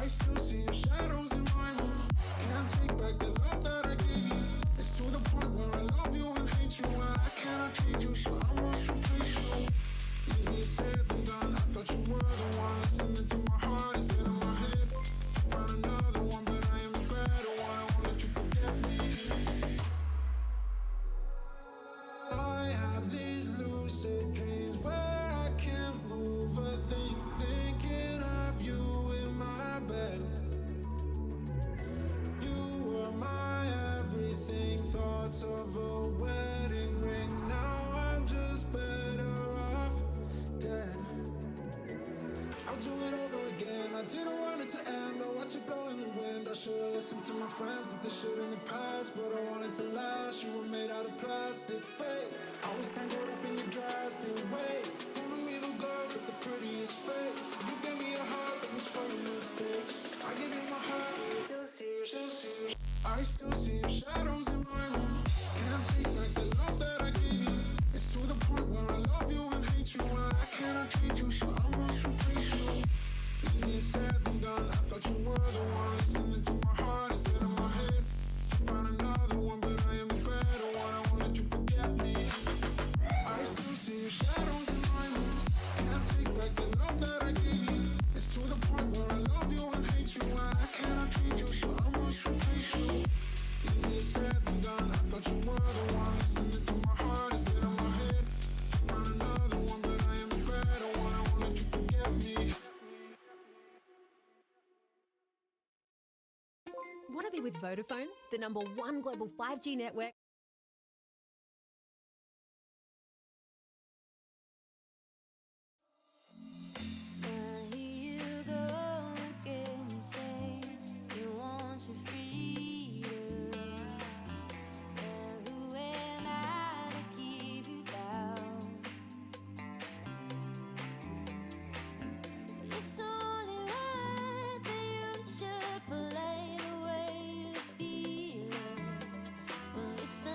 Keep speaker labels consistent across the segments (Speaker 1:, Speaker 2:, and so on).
Speaker 1: still see your shadows in my room. Can't take back the love that I gave you. It's to the point where I love you and hate you, and I cannot treat you, so I must replace you. Easier said than done. I thought you were the one listening to my heart instead of my head. I found another one, but I am the better one. I won't let you forget me. I have these lucid dreams where I can't move a thing, thinking of you in my bed. You were my everything, thoughts of a wedding ring. Now I'm just better off dead. I'll do it over again. I didn't want it to end. I watch it blow in the wind. I should've listened to my friends, did the shit in the past, but I wanted to last. You were made out of plastic, fake. I was tangled up in your drastic ways. Who knew evil girls with the prettiest face? You gave me a heart that was full of mistakes. I give you my heart, I still see your shadows in my room. Can't take back the love that I gave you. It's to the point where I love you and hate you, and I cannot treat you, so I must replace you. Easier said than done. I thought you were the one listening to my heart instead of my head. I found another one, but I am the better one. I won't let you forget me. I still see your shadows in my room. Can't take back the love that I gave you. It's to the point where I love you and hate you, and I cannot treat you, so I must replace you. Easier said than done. I thought you were the one listening to my heart instead of my head. I found another one, but I am the better one. I won't let you forget me.
Speaker 2: Want to be with Vodafone, the #1 global 5G network?
Speaker 3: It's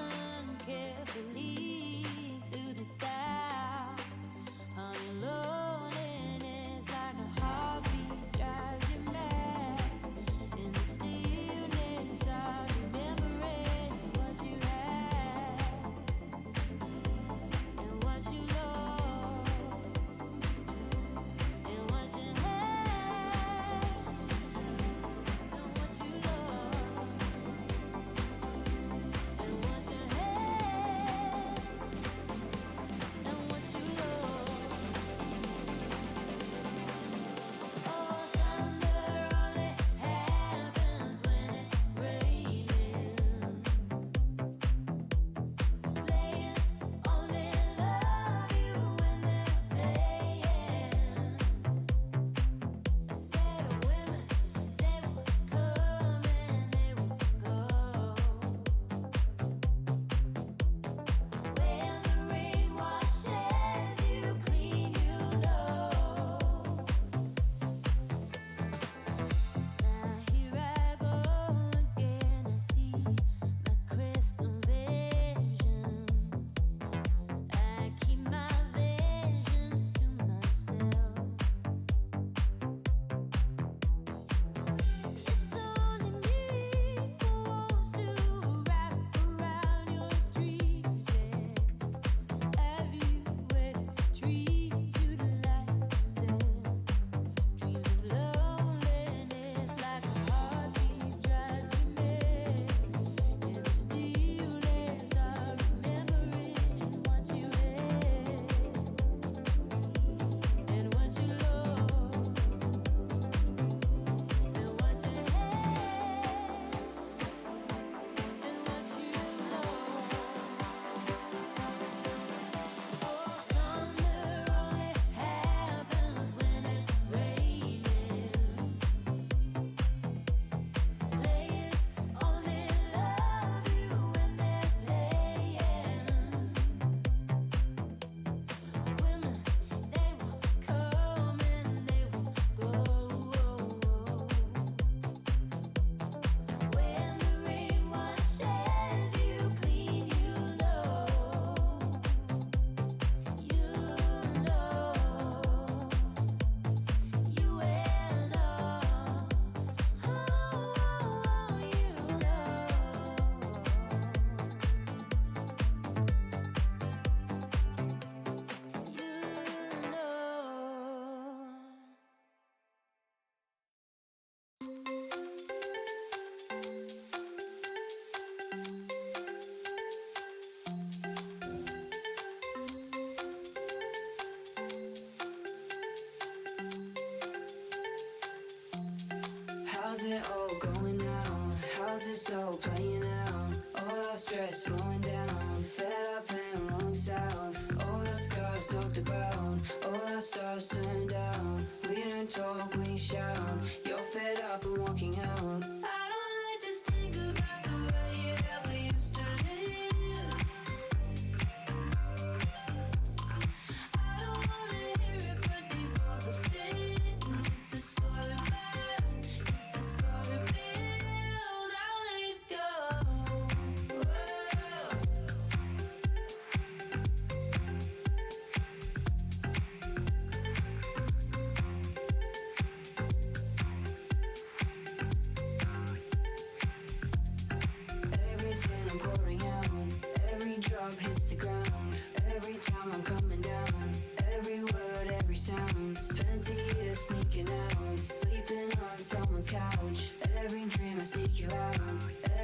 Speaker 3: to you sneaking out, sleeping on someone's couch. Every dream I seek you out,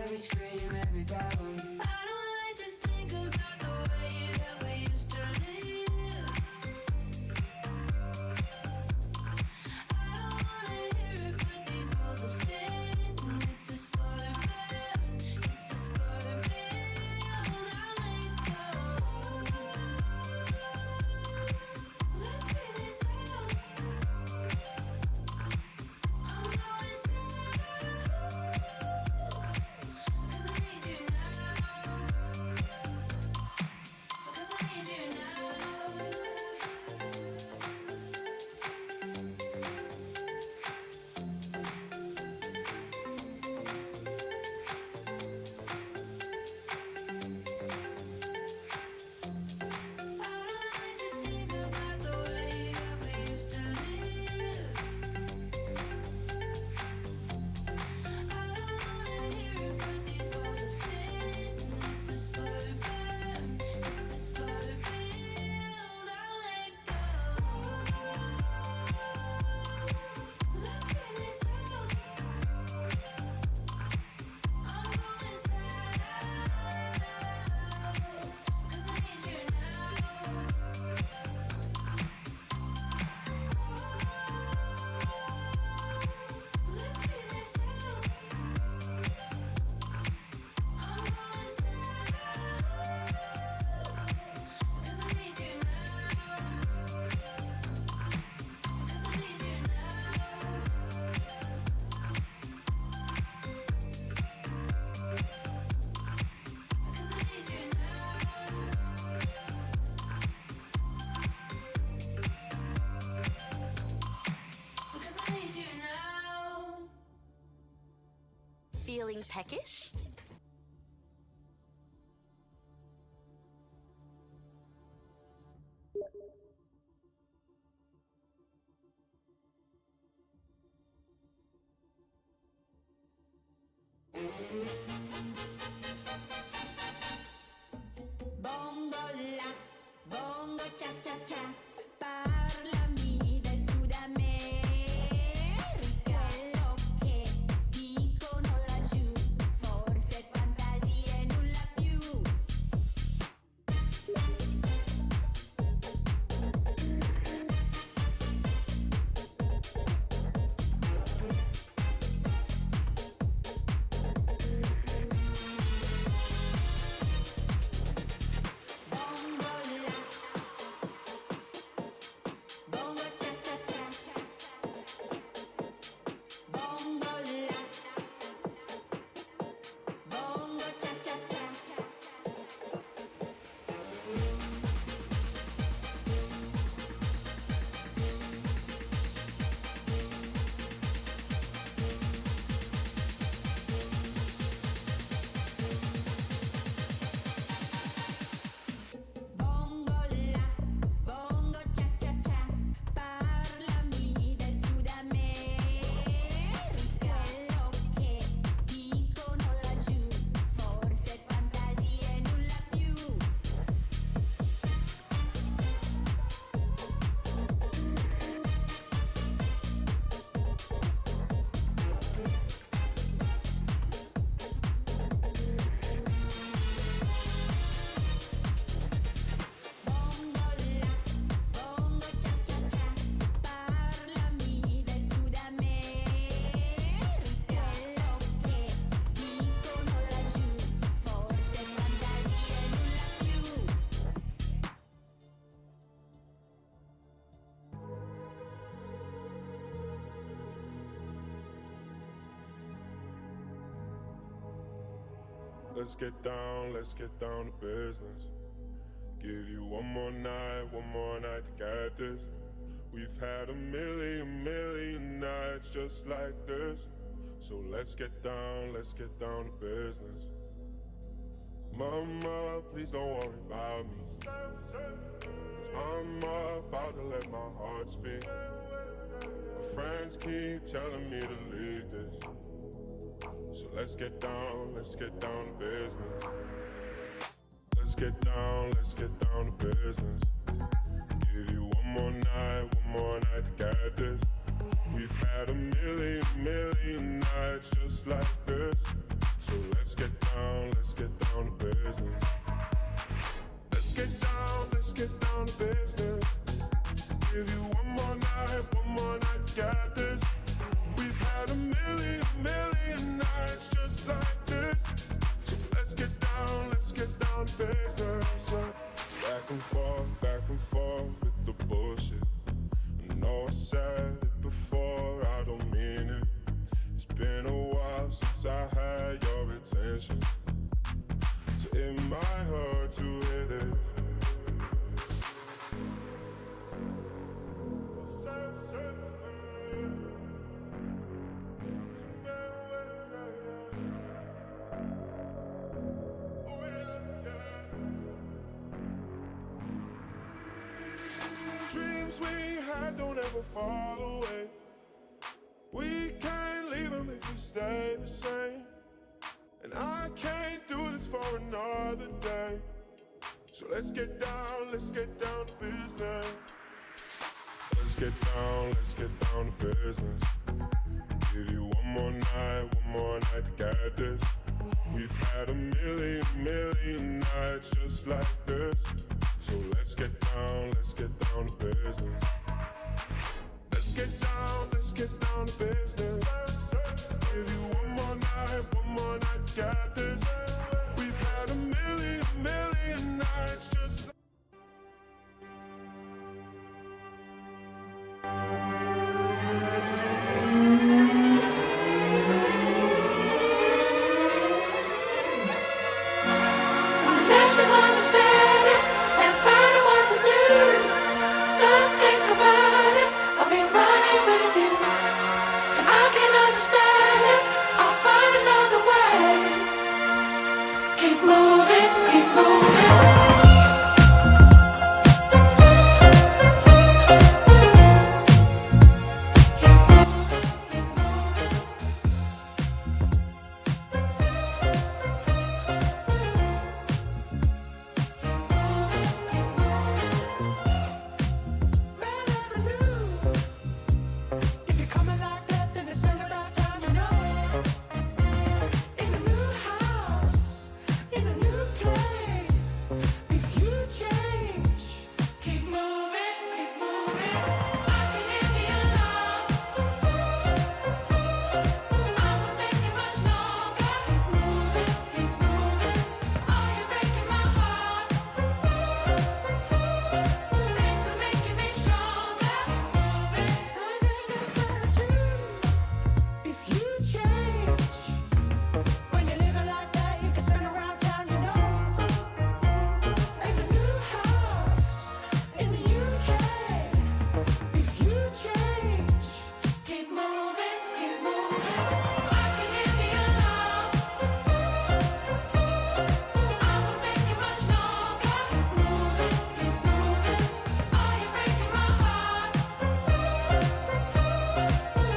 Speaker 3: every scream, every bound. I don't like to think about the way that we used to live. I don't wanna hear it, but these walls are thin. It's a slow burn, it's a slow build. I'll let go. Let's figure this out. I'm going cause I need you now. Because I need you now. I don't like to think about the way that we used to live. I don't wanna hear it, but these walls are thin. It's a slow burn, it's a slow build. I'll let go. Let's figure this out. I'm going south, cause I need you now. Let's figure this out. I'm going south, cause I need you now. Cause I need you Cause I need you Because I need you now.
Speaker 4: Feeling peckish?
Speaker 3: Bongo la, bongo cha cha cha, parlami del Sud America. Quello che dicono laggiù, forse fantasia e nulla più. Bongo la, bongo cha cha cha, bongo la, bongo cha cha cha. Bongo la, bongo cha cha cha, parlami del Sud America. Quello che dicono laggiù, forse fantasia e nulla più. Bongo la, bongo cha cha cha, parlami del Sud America. Quello che dicono laggiù, forse fantasia e nulla più.
Speaker 1: Let's get down to business. Give you one more night to get this. We've had a million nights just like this. So let's get down to business. Mama, please don't worry about me. 'Cause I'm about to let my heart speak. My friends keep telling me to leave this. So let's get down to business. Let's get down to business. Give you one one more night to get this. We've had a million nights just like this. So let's get down to business. Let's get down to business. Give you one more night to get this. We've had a million nights just like this. So let's get down to business. Back and forth with the bullshit. I know I said it before, I don't mean it. It's been a while since I had your attention, so it might hurt to hit it. Dreams we had don't ever fall away. We can't leave them if we stay the same. And I can't do this for another day. So let's get down to business. Let's get down to business. Give you one more night to get this. We've had a million nights just like this. So let's get down to business. Let's get down to business. Give you one more night to get this. We've had a million nights just like
Speaker 3: Unless you understand it and find out what to do, don't think about it. I'll be running with you. If I can understand it, I'll find another way. Keep moving, keep moving. If you're coming like that, then it's been about time you know. In a new house, in a new place. If you change, keep moving, keep moving. I can give you your love. I will take it much longer. Keep moving, keep moving. Oh, you're breaking my heart. Thanks for making me stronger. If you change, when you're living like that, you can spin around town, you know. In a new house, in the UK. If you change, keep moving, keep moving. I can give you your love. I will take it much longer. Keep moving, keep moving. Oh, you're breaking my heart.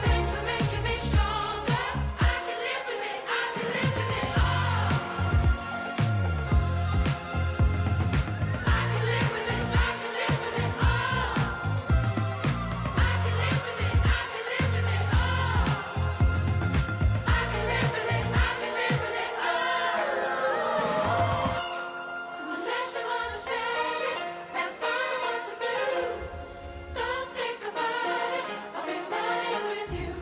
Speaker 3: Thanks for making me stronger. I can live with it. I can live with it all. I can live with it. I can live with it all. I can live with it. I can live with it all. I can live with it. I can live with it all. Unless you understand it and find out what to do, don't think about it. I'll be running with you.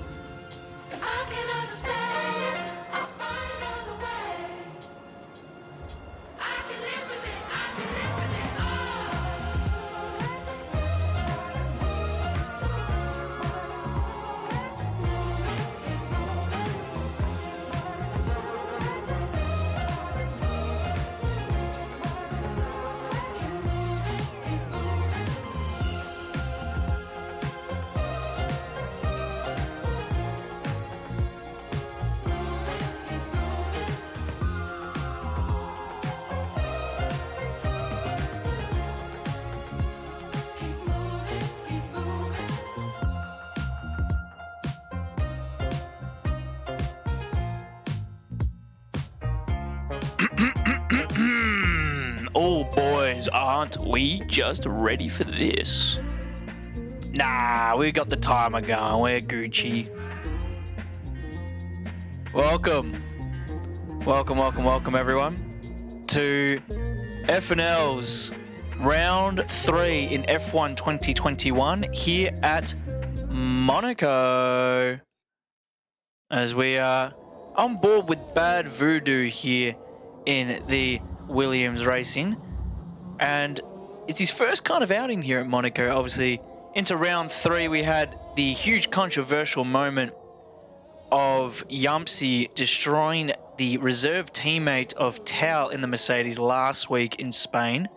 Speaker 3: If I can understand it, I'll find another way. I can live with it. I can live with it
Speaker 4: Oh boys, aren't we just ready for this? Nah, we got the timer going. We're Gucci. Welcome, everyone, to F&L's round 3 in F1 2021 here at Monaco. As we are on board with Bad Voodoo here in the Williams Racing. And it's his first kind of outing here at Monaco. Obviously, into round 3, we had the huge controversial moment of Yumpsy destroying the reserve teammate of Tao in the Mercedes last week in Spain.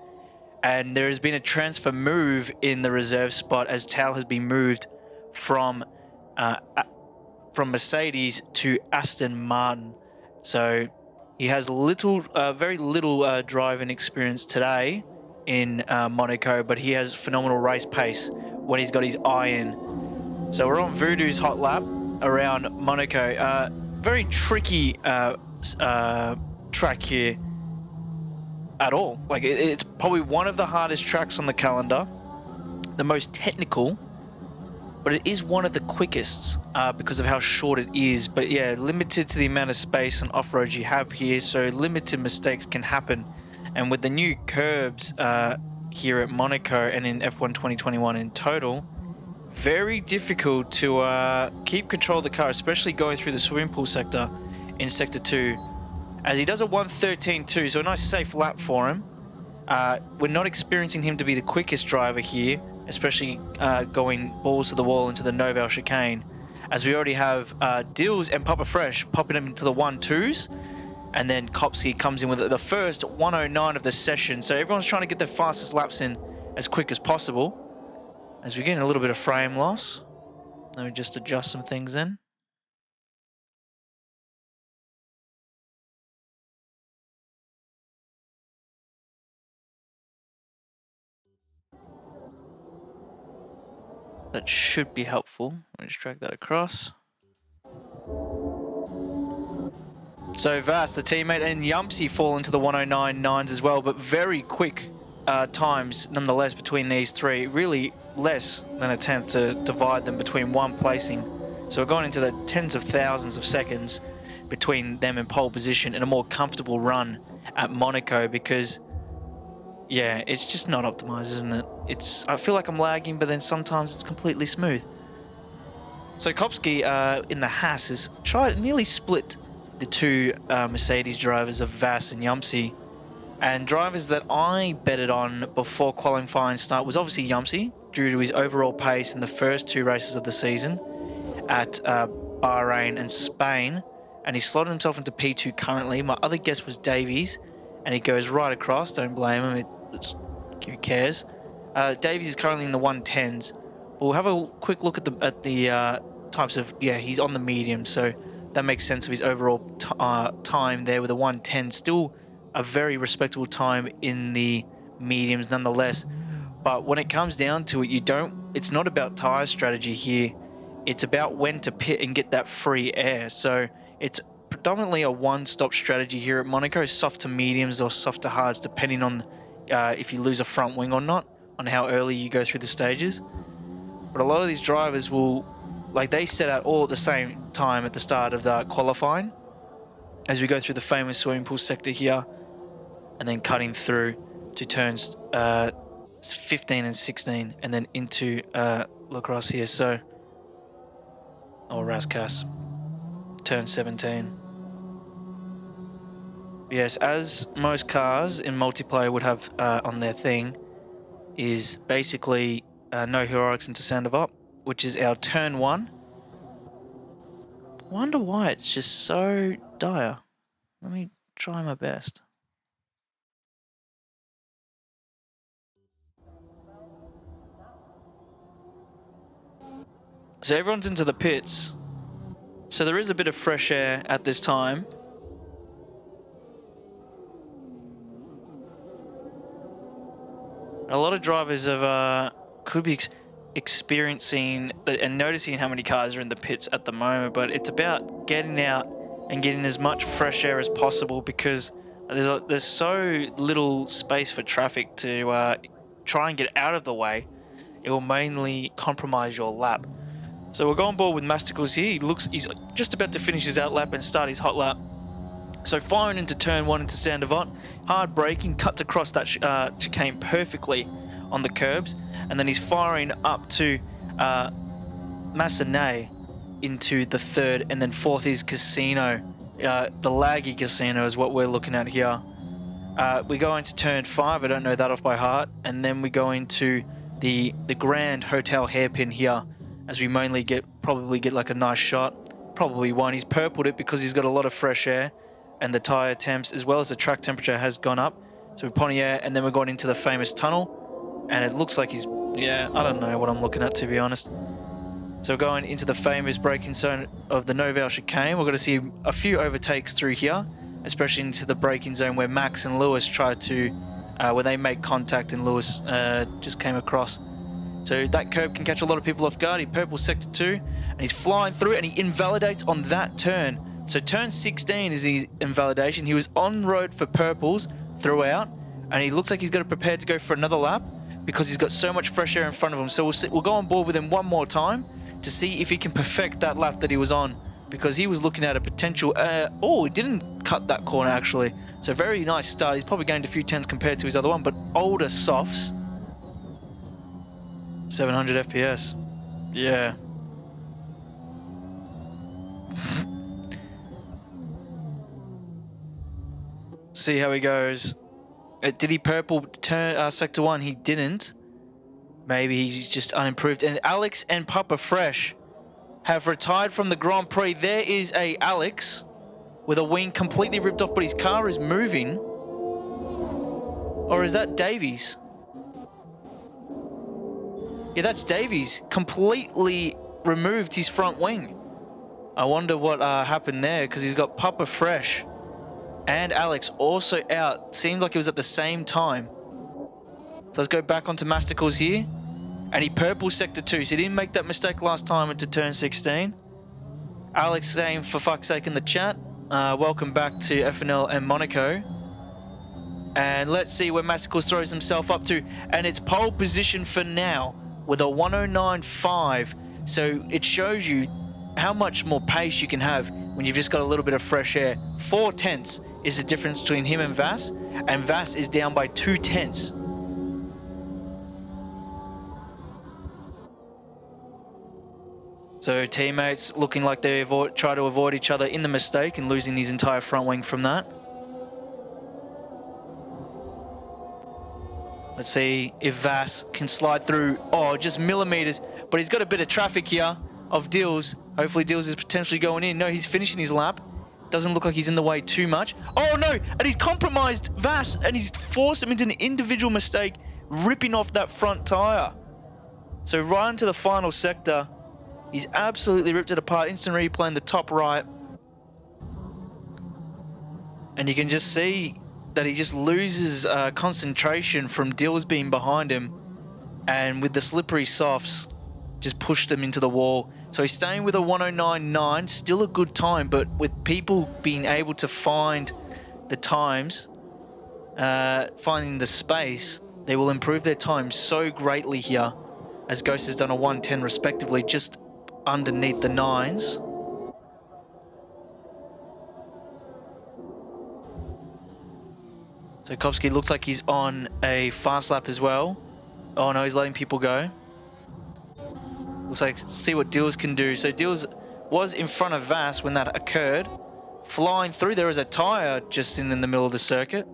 Speaker 4: And there has been a transfer move in the reserve spot as Tao has been moved from Mercedes to Aston Martin. So he has very little driving experience today in Monaco, but he has phenomenal race pace when he's got his eye in. So we're on Voodoo's hot lap around Monaco. Very tricky track here at all. Like it's probably one of the hardest tracks on the calendar, the most technical, but it is one of the quickest because of how short it is. But yeah, limited to the amount of space and off-road you have here, so limited mistakes can happen. And with the new curbs here at Monaco and in F1 2021 in total, very difficult to keep control of the car, especially going through the swimming pool sector in Sector 2. As he does a 1:13.2, so a nice safe lap for him. We're not experiencing him to be the quickest driver here, especially going balls to the wall into the Noval chicane, as we already have Dills and Papa Fresh popping him into the 1-2s, and then Kopsky comes in with the first 109 of the session. So everyone's trying to get their fastest laps in as quick as possible. As we're getting a little bit of frame loss, let me just adjust some things in. That should be helpful. Let me just drag that across. So Vast, the teammate, and Yumpsy fall into the 109.9s as well, but very quick times nonetheless between these three. Really less than a tenth to divide them between one placing. So we're going into the tens of thousands of seconds between them and pole position in a more comfortable run at Monaco because, yeah, it's just not optimized, isn't it? I feel like I'm lagging, but then sometimes it's completely smooth. So Kopsky in the Haas has nearly split the two Mercedes drivers of Vass and Yumpsy, and drivers that I betted on before qualifying start was obviously Yumpsy due to his overall pace in the first 2 races of the season at Bahrain and Spain, and he slotted himself into P2 currently. My other guess was Davies, and he goes right across. Don't blame him, who cares. Davies is currently in the 110s. We'll have a quick look at the types of, he's on the medium, so that makes sense of his overall time there with a 110. Still a very respectable time in the mediums nonetheless. But when it comes down to it, it's not about tyre strategy here. It's about when to pit and get that free air. So it's predominantly a one-stop strategy here at Monaco, soft to mediums or soft to hards, depending on if you lose a front wing or not, on how early you go through the stages. But a lot of these drivers they set out all at the same time at the start of the qualifying as we go through the famous swimming pool sector here and then cutting through to turns 15 and 16 and then into Lacrosse here. So, or Raskas, turn 17. Yes, as most cars in multiplayer would have on their thing, is basically no heroics into sound of up, which is our turn 1. Wonder why it's just so dire. Let me try my best. So everyone's into the pits. So there is a bit of fresh air at this time. A lot of drivers could be experiencing and noticing how many cars are in the pits at the moment, but it's about getting out and getting as much fresh air as possible because there's so little space for traffic to try and get out of the way. it will mainly compromise your lap. So we'll go on board with Masticles here. He's just about to finish his out lap and start his hot lap. So firing into turn 1 into Sandavot, hard braking, cuts across that chicane perfectly on the curbs, and then he's firing up to Massenet into the 3rd, and then 4th is Casino. The laggy Casino is what we're looking at here. We go into turn 5, I don't know that off by heart, and then we go into the Grand Hotel hairpin here, as we mainly probably get like a nice shot. Probably one. He's purpled it because he's got a lot of fresh air, and the tyre temps as well as the track temperature has gone up. So Pontiac, and then we're going into the famous tunnel, and it looks like he's, yeah, I don't know what I'm looking at, to be honest. So going into the famous braking zone of the Nouvelle Chicane, we're going to see a few overtakes through here, especially into the braking zone where Max and Lewis try to, where they make contact and Lewis just came across. So that curb can catch a lot of people off guard. He purple sector 2, and he's flying through, and he invalidates on that turn. So turn 16 is his invalidation. He was on road for purples throughout, and he looks like he's got to prepare to go for another lap because he's got so much fresh air in front of him. So we'll go on board with him one more time to see if he can perfect that lap that he was on, because he was looking at a potential... oh, he didn't cut that corner actually. So very nice start. He's probably gained a few tenths compared to his other one, but older softs. 700 FPS. Yeah. See how he goes. Did he purple turn sector 1? He didn't. Maybe he's just unimproved. And Alex and Papa Fresh have retired from the Grand Prix. There is a Alex with a wing completely ripped off, but his car is moving. Or is that Davies? Yeah, that's Davies. Completely removed his front wing. I wonder what happened there, because he's got Papa Fresh and Alex also out. Seems like it was at the same time. So let's go back onto Masticles here. And he purple sector 2, so he didn't make that mistake last time into turn 16. Alex saying, for fuck's sake, in the chat, welcome back to FNL and Monaco. And let's see where Masticles throws himself up to. And it's pole position for now with a 109.5. So it shows you how much more pace you can have when you've just got a little bit of fresh air. 4 tenths is the difference between him and Vass is down by 2 tenths. So teammates looking like they try to avoid each other in the mistake and losing his entire front wing from that. Let's see if Vass can slide through. Oh, just millimeters. But he's got a bit of traffic here of Dills. Hopefully Dills is potentially going in. No, he's finishing his lap. Doesn't look like he's in the way too much. Oh no, and he's compromised Vass, and he's forced him into an individual mistake, ripping off that front tyre. So right into the final sector. He's absolutely ripped it apart. Instant replay in the top right. And you can just see that he just loses concentration from Dills being behind him. And with the slippery softs, just pushed him into the wall. So he's staying with a 109.9. Still a good time, but with people being able to find the times, finding the space, they will improve their time so greatly here. As Ghost has done a 110 respectively, just underneath the 9s. So Kopsky looks like he's on a fast lap as well. Oh no, he's letting people go. Looks like, see what Dills can do. So Dills was in front of Vass when that occurred. Flying through, there is a tyre just in the middle of the circuit.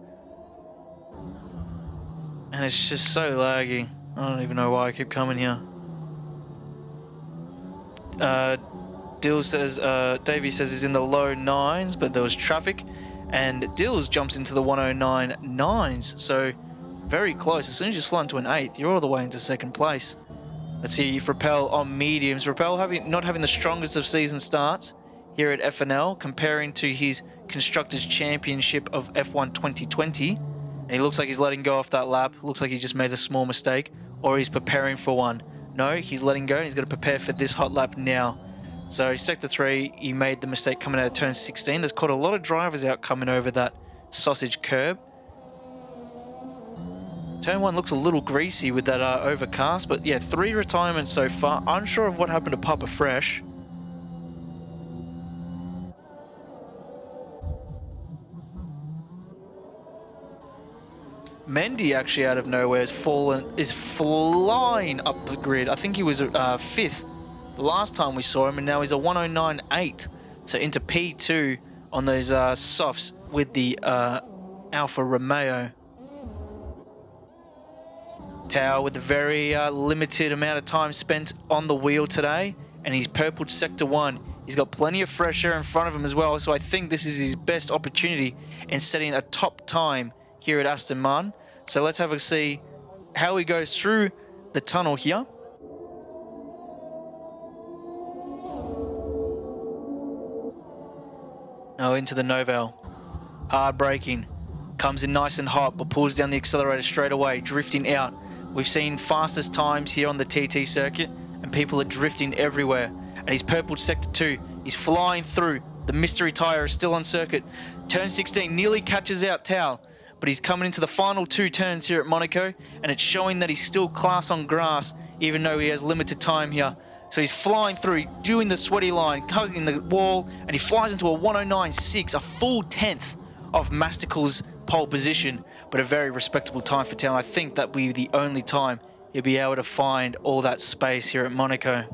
Speaker 4: And it's just so laggy. I don't even know why I keep coming here. Dills says, Davey says he's in the low 9s, but there was traffic, and Dills jumps into the 109.9s, so very close. As soon as you slide into an 8th, you're all the way into second place. Let's see if Rappel on mediums. Rappel not having the strongest of season starts here at FNL, comparing to his Constructors' Championship of F1 2020, and he looks like he's letting go off that lap. Looks like he just made a small mistake, or he's preparing for one. No, he's letting go, and he's got to prepare for this hot lap now. So sector 3, he made the mistake coming out of turn 16. There's caught a lot of drivers out coming over that sausage curb. Turn 1 looks a little greasy with that overcast, but yeah, 3 retirements so far. Unsure of what happened to Papa Fresh. Mendy actually out of nowhere is flying up the grid. I think he was 5th the last time we saw him, and now he's a 109.8. So into P2 on those softs with the Alfa Romeo. Tao with a very limited amount of time spent on the wheel today, and he's purpled sector 1. He's got plenty of fresh air in front of him as well, so I think this is his best opportunity in setting a top time here at Aston Martin. So let's have a see how he goes through the tunnel here. Oh, into the Novel. Hard braking. Comes in nice and hot, but pulls down the accelerator straight away, drifting out. We've seen fastest times here on the TT circuit, and people are drifting everywhere. And he's purpled sector 2. He's flying through. The mystery tyre is still on circuit. Turn 16 nearly catches out Tao, but he's coming into the final 2 turns here at Monaco, and it's showing that he's still class on grass, even though he has limited time here. So he's flying through, doing the sweaty line, hugging the wall, and he flies into a 109.6, a full 10th of Mastical's pole position, but a very respectable time for Tao. I think that will be the only time he'll be able to find all that space here at Monaco.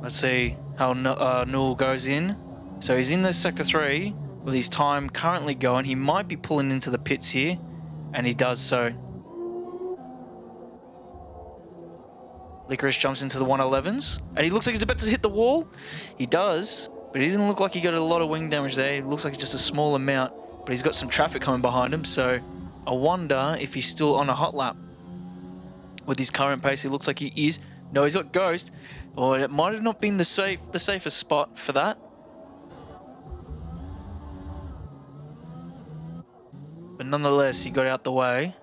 Speaker 4: Let's see how Newell goes in. So he's in the sector 3 with his time currently going. He might be pulling into the pits here, and he does so. Licorice jumps into the 111s, and he looks like he's about to hit the wall. He does, but he doesn't look like he got a lot of wing damage there. It looks like just a small amount, but he's got some traffic coming behind him, so I wonder if he's still on a hot lap. With his current pace, he looks like he is. No, he's got Ghost. Or it might have not been the safest spot for that. But nonetheless, he got out the way.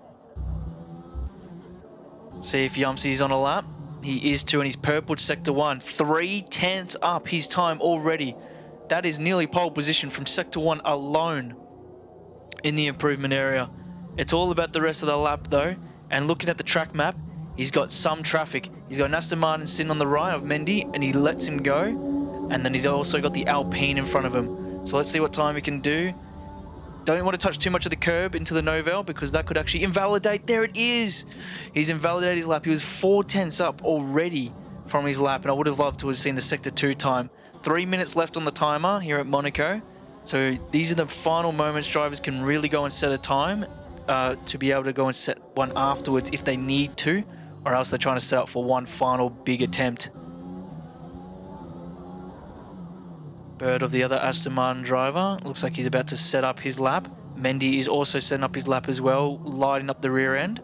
Speaker 4: See if Yumsy's on a lap. He is too, and he's purpled sector 1. 3 tenths up his time already. That is nearly pole position from sector 1 alone in the improvement area. It's all about the rest of the lap though. And looking at the track map, he's got some traffic. He's got an Aston Martin sitting on the right of Mendy, and he lets him go. And then he's also got the Alpine in front of him. So let's see what time he can do. Don't want to touch too much of the curb into the Novel, because that could actually invalidate. There it is. He's invalidated his lap. He was 4 tenths up already from his lap, and I would have loved to have seen the sector 2 time. 3 minutes left on the timer here at Monaco. So these are the final moments drivers can really go and set a time to be able to go and set one afterwards if they need to, or else they're trying to set up for one final big attempt. Bird of the other Aston Martin driver. Looks like he's about to set up his lap. Mendy is also setting up his lap as well, lighting up the rear end.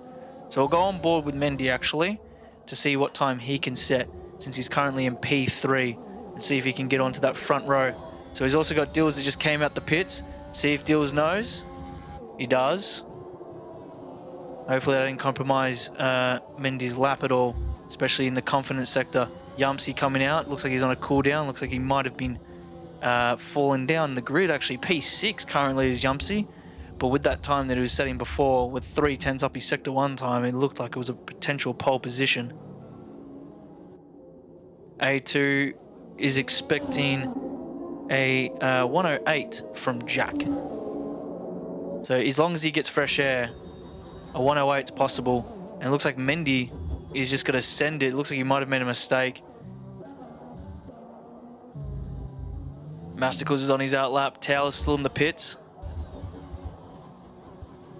Speaker 4: So we'll go on board with Mendy actually to see what time he can set, since he's currently in P3, and see if he can get onto that front row. So he's also got Dills that just came out the pits. See if Dills knows. He does. Hopefully that didn't compromise Mendy's lap at all, especially in the confidence sector. Yumsy coming out. Looks like he's on a cooldown. Looks like he might have been falling down the grid actually. P6 currently is Yumsy, but with that time that he was setting before, with 3 tenths up his sector 1 time, it looked like it was a potential pole position. A2 is expecting a 108 from Jack. So as long as he gets fresh air, a 108 is possible. And it looks like Mendy is just going to send it. It looks like he might have made a mistake. Masticals is on his outlap. Taylor's still in the pits.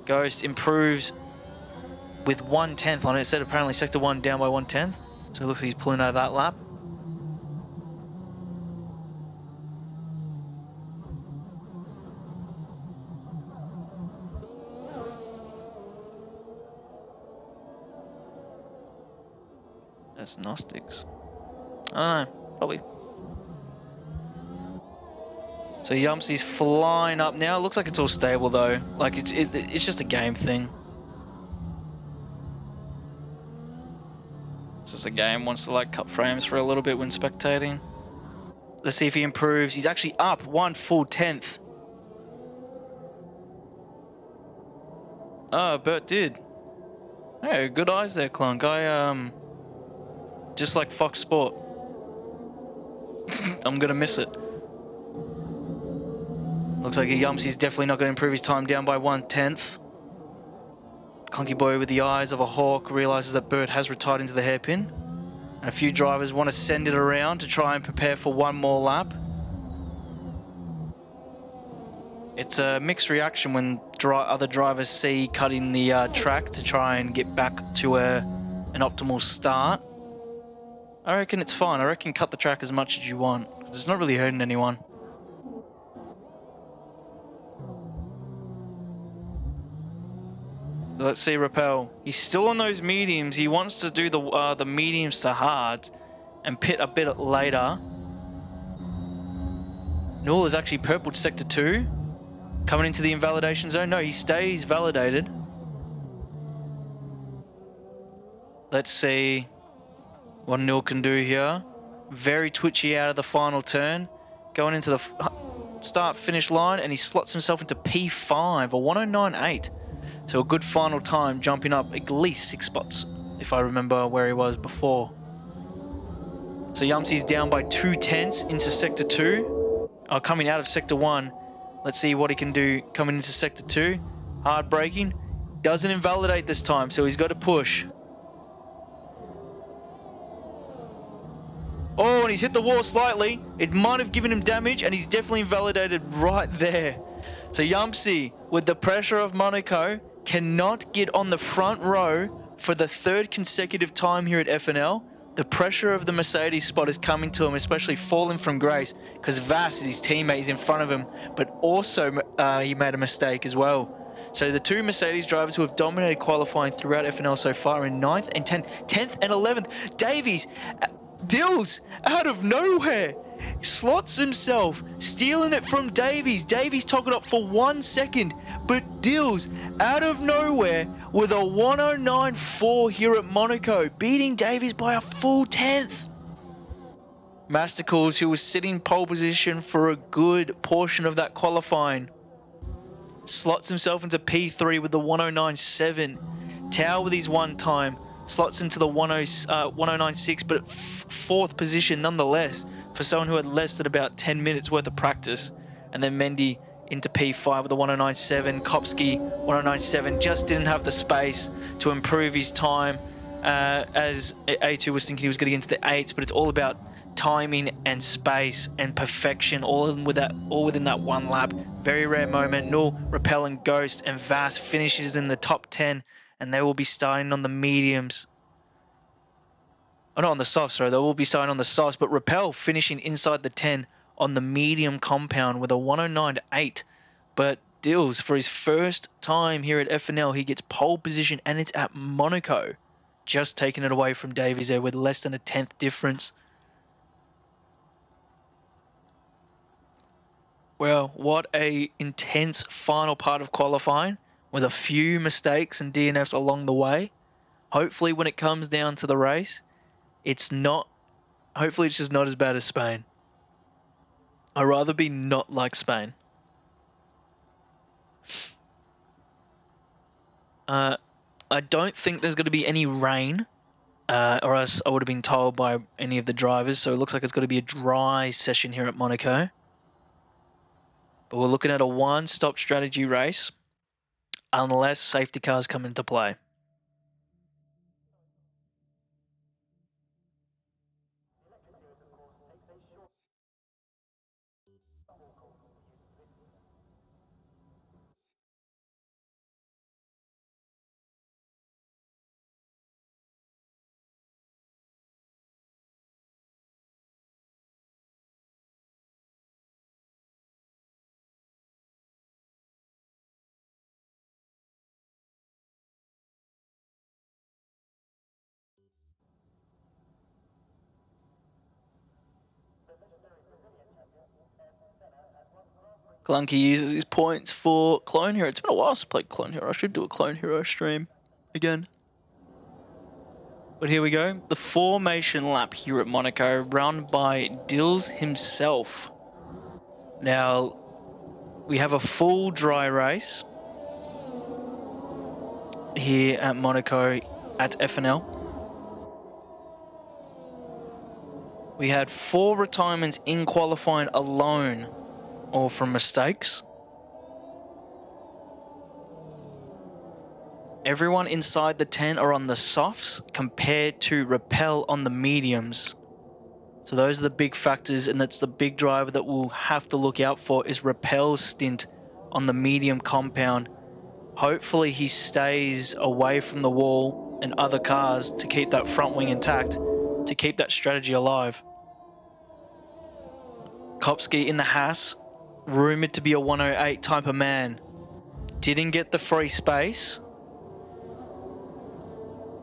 Speaker 4: Ghost improves with 1 tenth on it. It said apparently sector 1 down by 1 tenth. So it looks like he's pulling out of that lap. That's Gnostics. I don't know, probably. So Yumsy's flying up now. It looks like it's all stable though. Like it's just a game thing. It's just a game. Wants to like cut frames for a little bit when spectating. Let's see if he improves. He's actually up 1 full tenth. Oh, Bert did. Hey, good eyes there, Clunk. Just like Fox Sport. I'm gonna miss it. Looks like Yumsy's definitely not gonna improve his time, down by 1/10. Clunky Boy with the eyes of a hawk realizes that Bert has retired into the hairpin. And a few drivers want to send it around to try and prepare for one more lap. It's a mixed reaction when other drivers see cutting the track to try and get back to an optimal start. I reckon it's fine. I reckon cut the track as much as you want, because it's not really hurting anyone. Let's see, Rappel. He's still on those mediums. He wants to do the mediums to hard and pit a bit later. Null is actually purple to sector 2. Coming into the invalidation zone. No, he stays validated. Let's see what Null can do here. Very twitchy out of the final turn. Going into the start-finish line, and he slots himself into P5, a 109.8. So a good final time, jumping up at least 6 spots, if I remember where he was before. So Yumsy's down by 2/10 into sector 2. Coming out of sector 1. Let's see what he can do coming into sector 2. Hard braking. Doesn't invalidate this time, so he's got to push. Oh, and he's hit the wall slightly. It might have given him damage, and he's definitely invalidated right there. So Yumsy, with the pressure of Monaco, cannot get on the front row for the 3rd consecutive time here at FNL. The pressure of the Mercedes spot is coming to him, especially falling from grace, because Vass, his teammate, is in front of him, but also he made a mistake as well. So the 2 Mercedes drivers who have dominated qualifying throughout FNL so far in 9th and 10th and 11th. Davies, Dills, out of nowhere, slots himself, stealing it from Davies. Davies took it up for 1 second, but Dills, out of nowhere, with a 109.4 here at Monaco, beating Davies by a full 10th. Masticles, who was sitting pole position for a good portion of that qualifying, slots himself into P3 with the 109.7. Tao with his 1 time slots into the 109.6, but at 4th position nonetheless for someone who had less than about 10 minutes worth of practice. And then Mendy into P5 with a 109.7. Kopsky 109.7, just didn't have the space to improve his time, as A2 was thinking he was going to get into the 8s, but it's all about timing and space and perfection, all within that 1 lap. Very rare moment. Null, Rappel and Ghost and Vass finishes in the top 10, and they will be starting on the mediums. Oh, not on the softs, sorry. They will be starting on the softs, but Rappel finishing inside the 10 on the medium compound with a 109.8. But Dills, for his first time here at FNL, he gets pole position, and it's at Monaco. Just taking it away from Davies there with less than a 10th difference. Well, what a intense final part of qualifying with a few mistakes and DNFs along the way. Hopefully when it comes down to the race, hopefully it's just not as bad as Spain. I'd rather be not like Spain. I don't think there's going to be any rain, or else I would have been told by any of the drivers, so it looks like it's going to be a dry session here at Monaco. But we're looking at a 1-stop strategy race, unless safety cars come into play. Clunky uses his points for Clone Hero. It's been a while since I played Clone Hero. I should do a Clone Hero stream again. But here we go. The formation lap here at Monaco, run by Dills himself. Now, we have a full dry race here at Monaco at FNL. We had 4 retirements in qualifying alone, all from mistakes. Everyone inside the 10 are on the softs compared to Rappel on the mediums. So those are the big factors, and that's the big driver that we'll have to look out for is Rappel's stint on the medium compound. Hopefully he stays away from the wall and other cars to keep that front wing intact, to keep that strategy alive. Kopsky in the Haas, rumoured to be a 108 type of man. Didn't get the free space,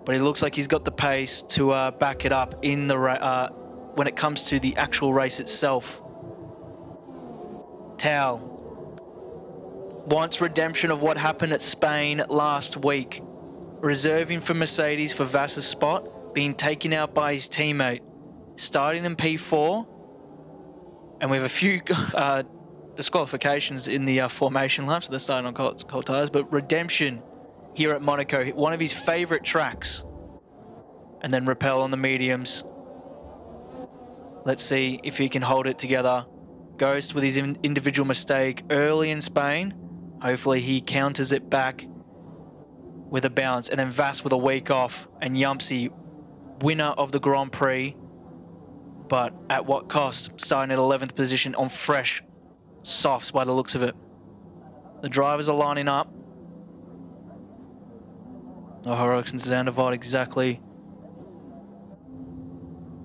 Speaker 4: but he looks like he's got the pace to back it up in the when it comes to the actual race itself. Tao wants redemption of what happened at Spain last week. Reserving for Mercedes for Vass's spot, being taken out by his teammate. Starting in P4, and we have a few disqualifications in the formation laps. They're starting on cold tyres, but redemption here at Monaco, one of his favourite tracks. And then Rappel on the mediums. Let's see if he can hold it together. Ghost with his individual mistake early in Spain. Hopefully he counters it back with a bounce. And then Vass with a week off. And Yumpsy, winner of the Grand Prix. But at what cost? Starting at 11th position on fresh softs by the looks of it. The drivers are lining up. Oh, Horrocks and Zandvoort exactly.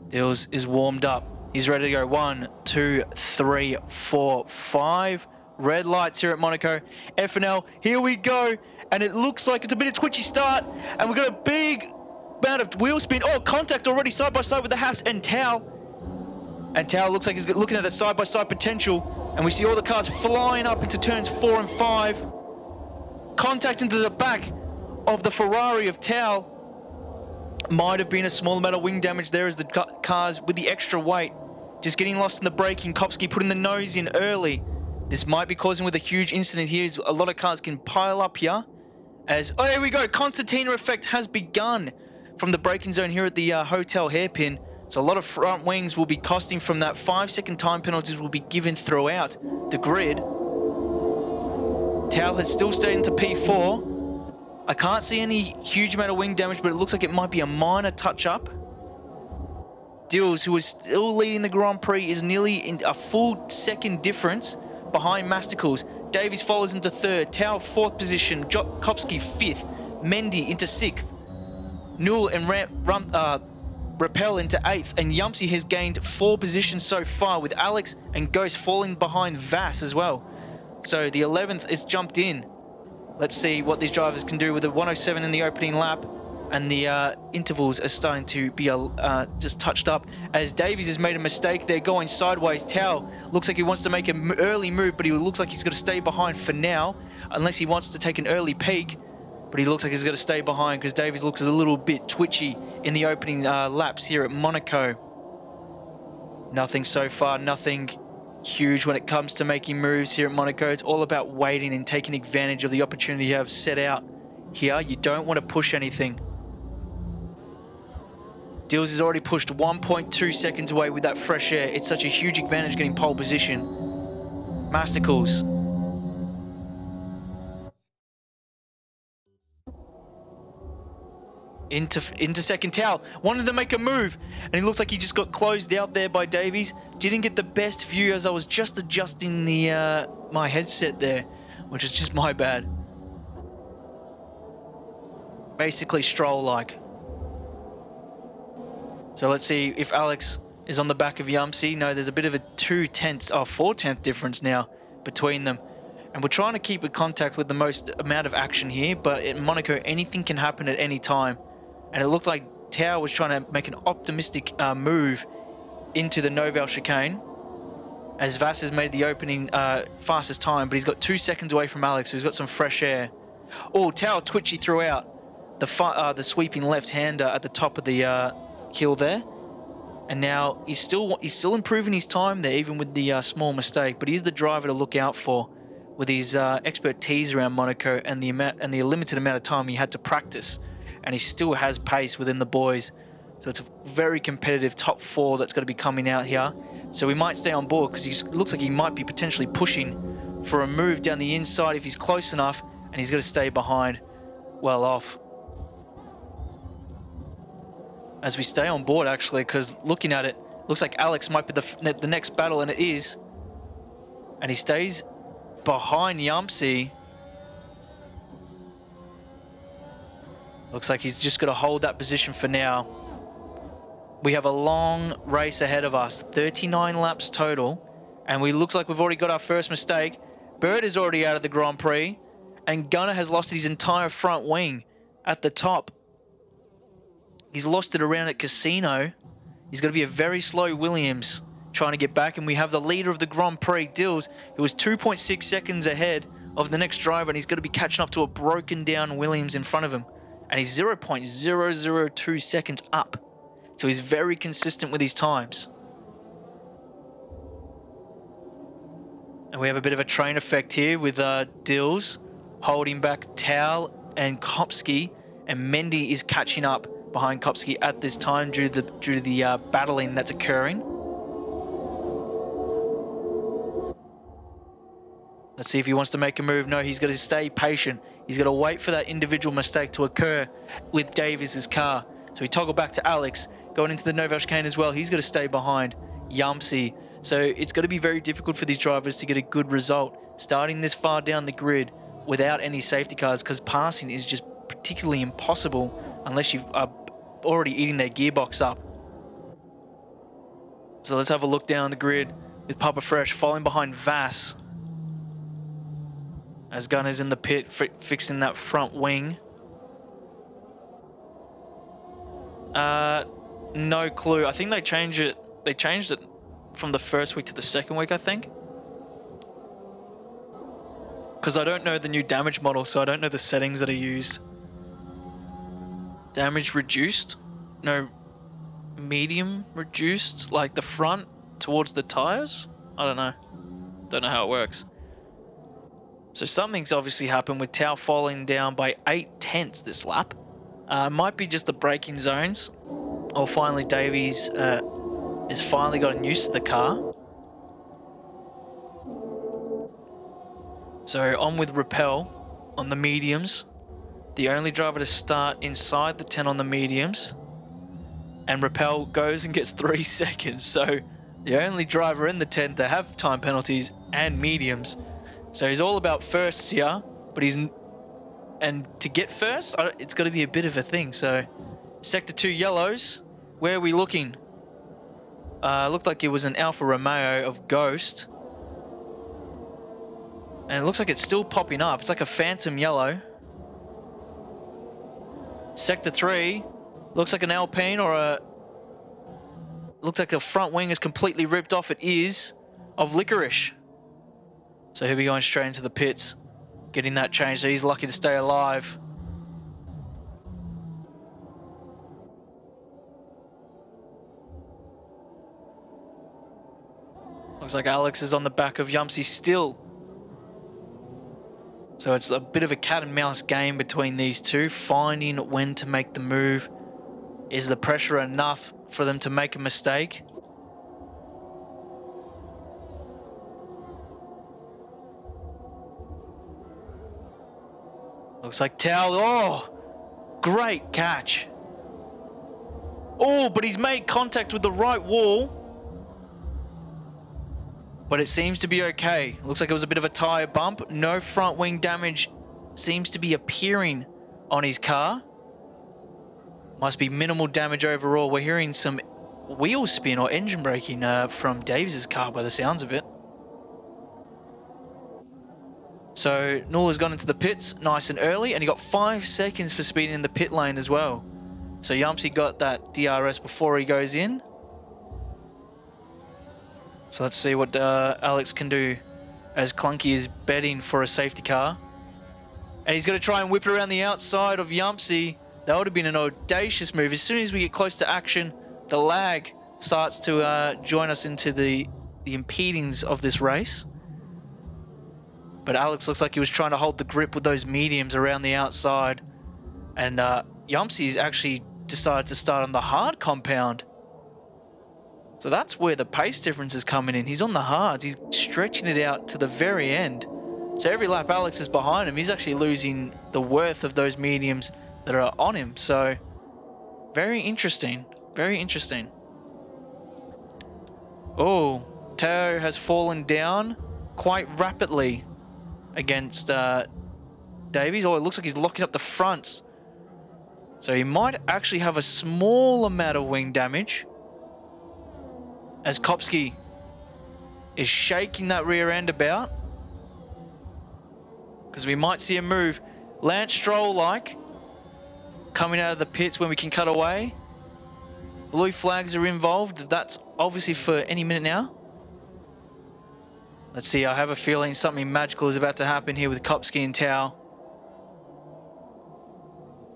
Speaker 4: Dills is warmed up. He's ready to go. 1, 2, 3, 4, 5. Red lights here at Monaco. FNL, here we go. And it looks like it's a bit of twitchy start. And we've got a big amount of wheel spin. Oh, contact already side by side with the Haas and Tao. And Tao looks like he's looking at the side by side potential. And we see all the cars flying up into turns 4 and 5. Contact into the back of the Ferrari of Tao. Might have been a small amount of wing damage there as the cars with the extra weight just getting lost in the braking. Kopsky putting the nose in early. This might be causing with a huge incident here as a lot of cars can pile up here. As, oh, here we go. Concertina effect has begun from the braking zone here at the hotel hairpin. So a lot of front wings will be costing from that. 5-second time penalties will be given throughout the grid. Tao has still stayed into P4. I can't see any huge amount of wing damage, but it looks like it might be a minor touch-up. Dills, who is still leading the Grand Prix, is nearly in a full second difference behind Masticles. Davies follows into 3rd. Tao 4th position. Kopsky 5th. Mendy into 6th. Newell and Rappel into 8th. And Yumpsy has gained 4 positions so far, with Alex and Ghost falling behind Vass as well. So the 11th is jumped in. Let's see what these drivers can do with the 107 in the opening lap, and the intervals are starting to be just touched up as Davies has made a mistake there going sideways. Tao looks like he wants to make an early move, but he looks like he's going to stay behind for now, unless he wants to take an early peak. But he looks like he's going to stay behind because Davies looks a little bit twitchy in the opening laps here at Monaco. Nothing so far, nothing huge when it comes to making moves here at Monaco. It's all about waiting and taking advantage of the opportunity you have set out here. You don't want to push anything. Dills has already pushed 1.2 seconds away with that fresh air. It's such a huge advantage getting pole position. Masticles. Into second. Tao wanted to make a move, and it looks like he just got closed out there by Davies. Didn't get the best view as I was just adjusting the my headset there, which is just my bad. Basically Stroll-like. So let's see if Alex is on the back of Yumpsy. No, there's a bit of a 4/10 difference now between them. And we're trying to keep in contact with the most amount of action here, but in Monaco, anything can happen at any time. And it looked like Tao was trying to make an optimistic move into the Noval chicane, as Vass has made the opening fastest time, but he's got 2 seconds away from Alex, who's got some fresh air. Oh, Tao twitchy throughout. the sweeping left-hander at the top of the hill there. And now he's still improving his time there, even with the small mistake. But he's the driver to look out for, with his expertise around Monaco and the limited amount of time he had to practice. And he still has pace within the boys. So it's a very competitive top 4 that's going to be coming out here. So we might stay on board because he looks like he might be potentially pushing for a move down the inside if he's close enough, and he's going to stay behind, well off. As we stay on board, actually, because looking at it, looks like Alex might be the next battle, and it is. And he stays behind Yumpsy. Looks like he's just got to hold that position for now. We have a long race ahead of us, 39 laps total, and looks like we've already got our first mistake. Bird is already out of the Grand Prix, and Gunner has lost his entire front wing at the top. He's lost it around at Casino. He's going to be a very slow Williams trying to get back, and we have the leader of the Grand Prix, Dills, who was 2.6 seconds ahead of the next driver, and he's going to be catching up to a broken down Williams in front of him, and he's 0.002 seconds up. So he's very consistent with his times. And we have a bit of a train effect here with Dills holding back Towel and Kopsky, and Mendy is catching up behind Kopsky at this time due to the battling that's occurring. Let's see if he wants to make a move. No, he's got to stay patient. He's got to wait for that individual mistake to occur with Davies's car. So we toggle back to Alex, going into the Nova chicane as well. He's got to stay behind Yumpsy. So it's going to be very difficult for these drivers to get a good result starting this far down the grid without any safety cars, because passing is just particularly impossible unless you are already eating their gearbox up. So let's have a look down the grid with Papa Fresh falling behind Vass as Gunner's in the pit fixing that front wing. No clue. I think they changed it. They changed it from the first week to the second week, I think. Because I don't know the new damage model, so I don't know the settings that are used. Damage reduced? No, medium reduced? Like the front towards the tires? I don't know. Don't know how it works. So something's obviously happened with Tao falling down by 8/10 this lap. Might be just the braking zones. Or finally Davies has finally gotten used to the car. So on with Rappel on the mediums. The only driver to start inside the 10 on the mediums. And Rappel goes and gets 3 seconds. So the only driver in the 10 to have time penalties and mediums. So he's all about firsts here. But and to get first, it's got to be a bit of a thing. So Sector 2 yellows. Where are we looking? Looked like it was an Alfa Romeo of Ghost. And it looks like it's still popping up. It's like a phantom yellow. Sector 3 looks like an Alpine or a... Looks like a front wing is completely ripped off. It is of Licorice. So he'll be going straight into the pits, getting that changed. So he's lucky to stay alive. Looks like Alex is on the back of Yumpsy still. So it's a bit of a cat and mouse game between these two, finding when to make the move. Is the pressure enough for them to make a mistake? Looks like Tao. Oh, great catch. Oh, but he's made contact with the right wall. But it seems to be okay. Looks like it was a bit of a tyre bump. No front wing damage seems to be appearing on his car. Must be minimal damage overall. We're hearing some wheel spin or engine braking from Davies' car by the sounds of it. So Nulla's gone into the pits nice and early, and he got 5 seconds for speeding in the pit lane as well. So Yumpsy got that DRS before he goes in. So let's see what Alex can do as Clunky is betting for a safety car. And he's going to try and whip it around the outside of Yumpsy. That would have been an audacious move. As soon as we get close to action, the lag starts to join us into the impedings of this race. But Alex looks like he was trying to hold the grip with those mediums around the outside. And Yumpsy's actually decided to start on the hard compound. So that's where the pace difference is coming in. He's on the hards. He's stretching it out to the very end. So every lap Alex is behind him, he's actually losing the worth of those mediums that are on him. So very interesting. Very interesting. Oh, Teo has fallen down quite rapidly against Davies. Oh, it looks like he's locking up the fronts. So he might actually have a small amount of wing damage. As Kopsky is shaking that rear end about. Because we might see a move. Lance Stroll-like. Coming out of the pits when we can cut away. Blue flags are involved. That's obviously for any minute now. Let's see. I have a feeling something magical is about to happen here with Kopsky and Tao.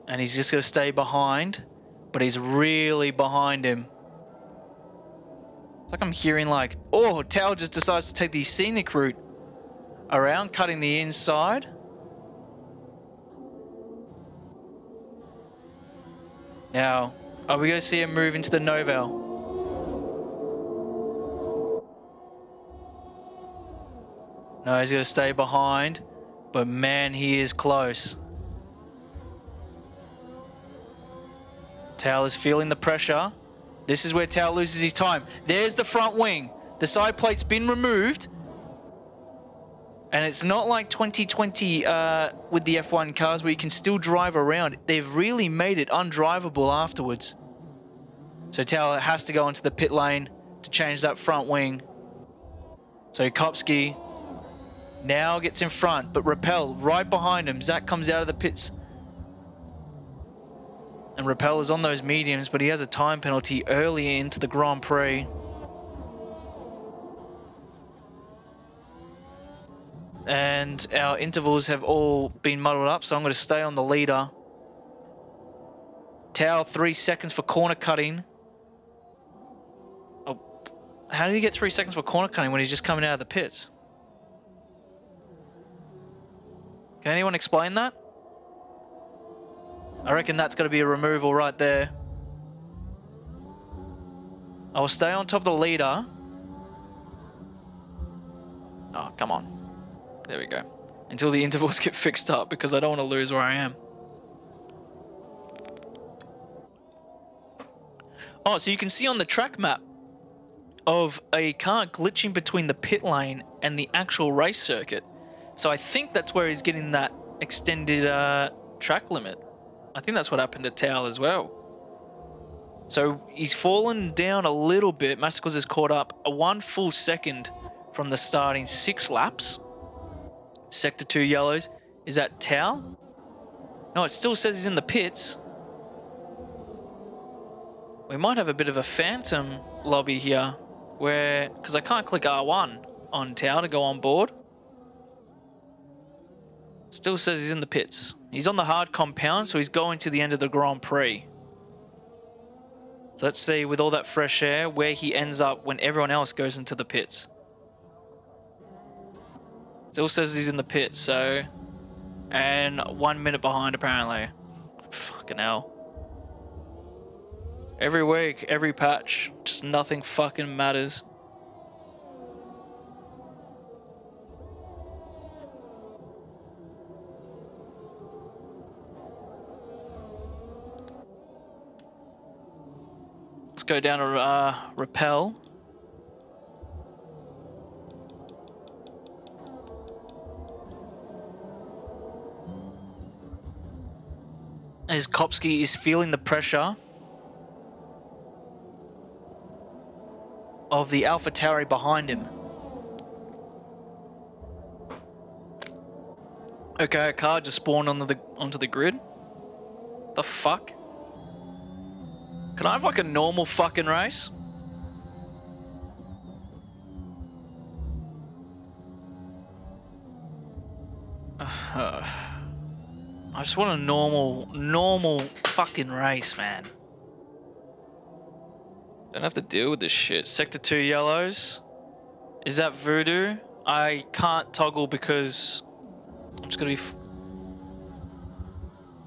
Speaker 4: And he's just going to stay behind. But he's really behind him. It's like I'm hearing like, oh, Tao just decides to take the scenic route around, cutting the inside. Now, are we going to see him move into the Novel? No, he's going to stay behind. But man, he is close. Tao is feeling the pressure. This is where Tao loses his time. There's the front wing. The side plate's been removed. And it's not like 2020 with the F1 cars where you can still drive around. They've really made it undrivable afterwards. So Tao has to go into the pit lane to change that front wing. So Kopsky now gets in front, but Rappel right behind him. Zach comes out of the pits. And Rappel is on those mediums, but he has a time penalty early into the Grand Prix. And our intervals have all been muddled up, so I'm going to stay on the leader. Tao, 3 seconds for corner cutting. Oh, how did he get 3 seconds for corner cutting when he's just coming out of the pits? Can anyone explain that? I reckon that's got to be a removal right there. I will stay on top of the leader. Oh, come on. There we go. Until the intervals get fixed up, because I don't want to lose where I am. Oh, so you can see on the track map of a car glitching between the pit lane and the actual race circuit. So I think that's where he's getting that extended track limit. I think that's what happened to Tao as well. So he's fallen down a little bit. Masticles has caught up 1 full second from the starting 6 laps. Sector 2 yellows. Is that Tao? No, it still says he's in the pits. We might have a bit of a phantom lobby here, where, because I can't click R1 on Tao to go on board. Still says he's in the pits. He's on the hard compound, so he's going to the end of the Grand Prix. So let's see, with all that fresh air, where he ends up when everyone else goes into the pits. Still says he's in the pits, so... And 1 minute behind, apparently. Fucking hell. Every week, every patch, just nothing fucking matters. Let's go down to Rappel. As Kopsky is feeling the pressure of the AlphaTauri behind him. Okay, a car just spawned onto the grid. The fuck? Can I have like a normal fucking race? I I just want a normal fucking race, man. Don't have to deal with this shit. Sector 2 yellows. Is that Voodoo? I can't toggle because I'm just gonna be.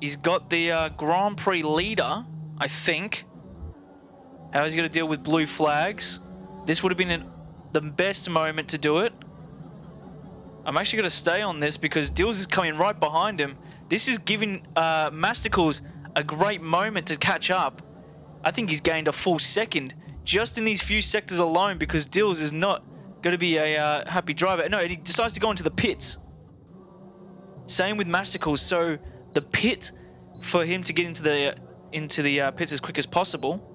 Speaker 4: He's got the Grand Prix leader, I think. How is he gonna deal with blue flags? This would have been the best moment to do it. I'm actually gonna stay on this because Dills is coming right behind him. This is giving Masticles a great moment to catch up. I think he's gained a full second just in these few sectors alone because Dills is not going to be a happy driver. No, he decides to go into the pits. Same with Masticles. So the pit for him to get into the pits as quick as possible.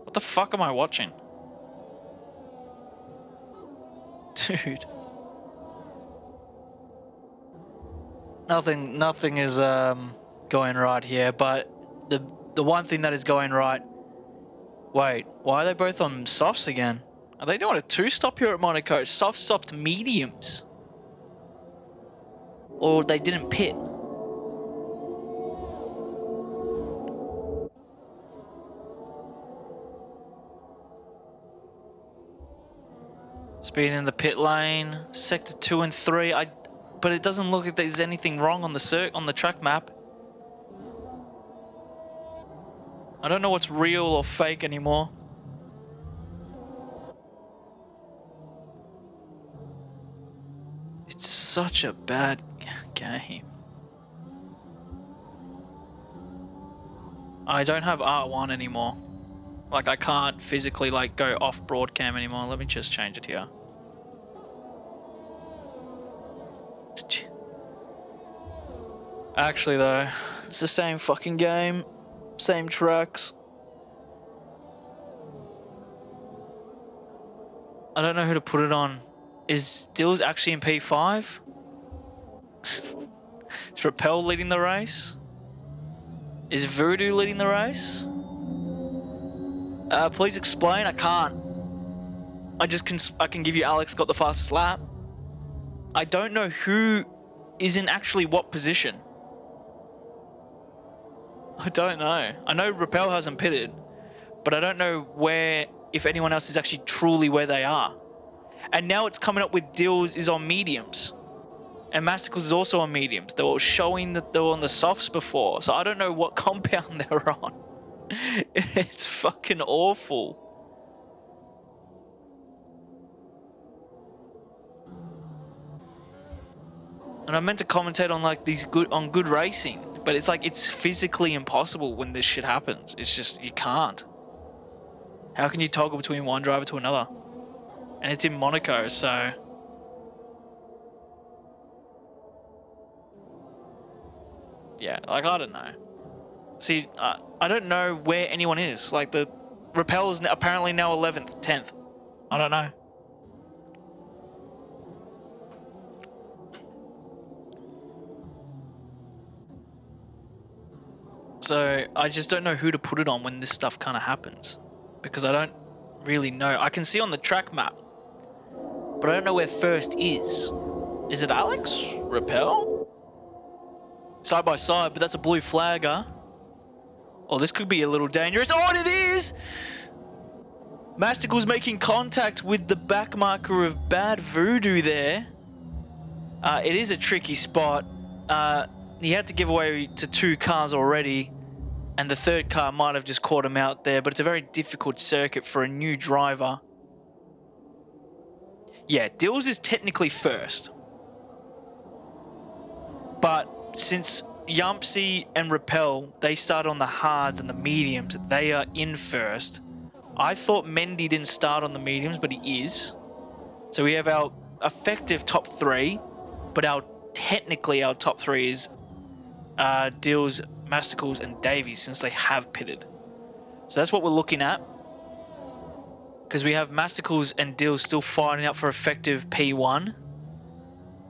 Speaker 4: What the fuck am I watching? Dude. Nothing is going right here, but the one thing that is going right. Wait, why are they both on softs again? Are they doing a two-stop here at Monaco? Soft, mediums. Or they didn't pit. Speed in the pit lane, sector 2 and 3. But it doesn't look like there's anything wrong on the track map. I don't know what's real or fake anymore. It's such a bad game. I don't have R1 anymore. Like I can't physically like go off broadcam anymore. Let me just change it here. Actually though, it's the same fucking game, same tracks. I don't know who to put it on. Is Dills actually in P5? Is Rappel leading the race? Is Voodoo leading the race? Please explain. I can't. I can give you Alex got the fastest lap. I don't know who is in actually what position. I don't know. I know Rappel hasn't pitted, but I don't know if anyone else is actually truly where they are. And now it's coming up with Dills is on mediums. And Masticles is also on mediums. They were showing that they were on the softs before. So I don't know what compound they're on. It's fucking awful. And I meant to commentate on like these good racing, but it's like it's physically impossible when this shit happens. It's just you can't. How can you toggle between one driver to another? And it's in Monaco, so yeah, like I don't know. See, I don't know where anyone is. Like the Rappel is apparently now 11th, 10th. I don't know. So I just don't know who to put it on when this stuff kind of happens, because I don't really know. I can see on the track map, but I don't know where first is. Is it Alex? Rappel? Side by side, but that's a blue flagger. Oh, this could be a little dangerous. Oh, and it is! Masticle's making contact with the back marker of Bad Voodoo there. It is a tricky spot. He had to give away to 2 cars already, and the 3rd car might have just caught him out there, but it's a very difficult circuit for a new driver. Yeah, Dills is technically first. But since Yumpsy and Rappel, they start on the hards and the mediums, they are in first. I thought Mendy didn't start on the mediums, but he is. So we have our effective top 3, but technically our top 3 is Dills, Masticles, and Davies since they have pitted. So that's what we're looking at. Because we have Masticles and Dills still fighting out for effective P1.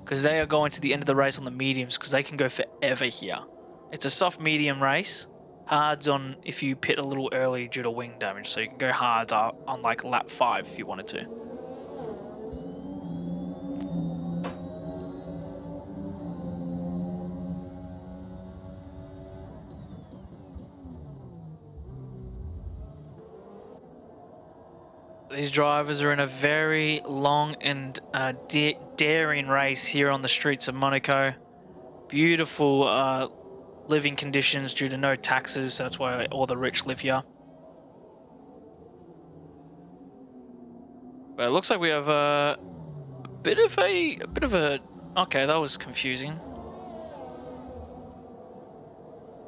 Speaker 4: Because they are going to the end of the race on the mediums because they can go forever here. It's a soft medium race. Hards on if you pit a little early due to wing damage. So you can go hard on like lap 5 if you wanted to. These drivers are in a very long and daring race here on the streets of Monaco. Beautiful living conditions due to no taxes. So that's why all the rich live here. But it looks like we have a bit of a. Okay, that was confusing.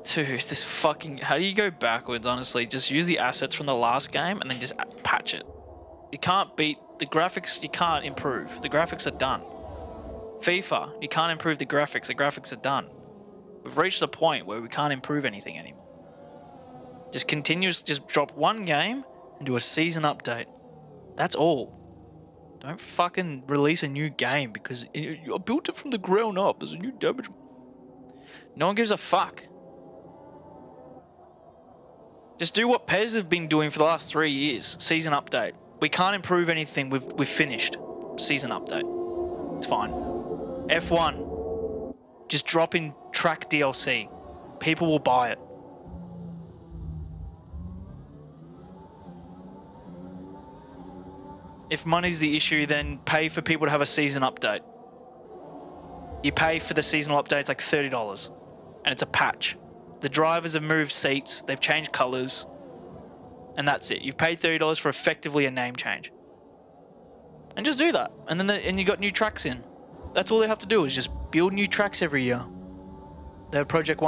Speaker 4: Dude, this fucking. How do you go backwards? Honestly, just use the assets from the last game and then just patch it. You can't beat the graphics. You can't improve. The graphics are done. FIFA, you can't improve the graphics. The graphics are done. We've reached a point where we can't improve anything anymore. Just drop one game and do a season update. That's all. Don't fucking release a new game because I built it from the ground up. There's a new damage. No one gives a fuck. Just do what Pez have been doing for the last 3 years. Season update. We can't improve anything. We've finished. Season update. It's fine. F1. Just drop in track DLC. People will buy it. If money's the issue, then pay for people to have a season update. You pay for the seasonal update, it's like $30. And it's a patch. The drivers have moved seats, they've changed colours. And that's it. You've paid $30 for effectively a name change. And just do that. And then you got new tracks in. That's all they have to do is just build new tracks every year. They have project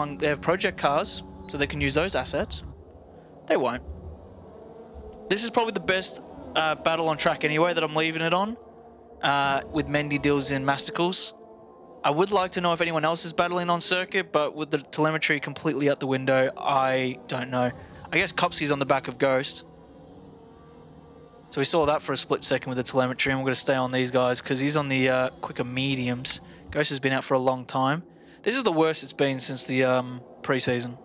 Speaker 4: cars, so they can use those assets. They won't. This is probably the best battle on track anyway that I'm leaving it on. With Mendy, Dills, and Masticles. I would like to know if anyone else is battling on circuit, but with the telemetry completely out the window, I don't know. I guess Copsy's on the back of Ghost. So we saw that for a split second with the telemetry, and we're going to stay on these guys because he's on the quicker mediums. Ghost has been out for a long time. This is the worst it's been since the pre-season.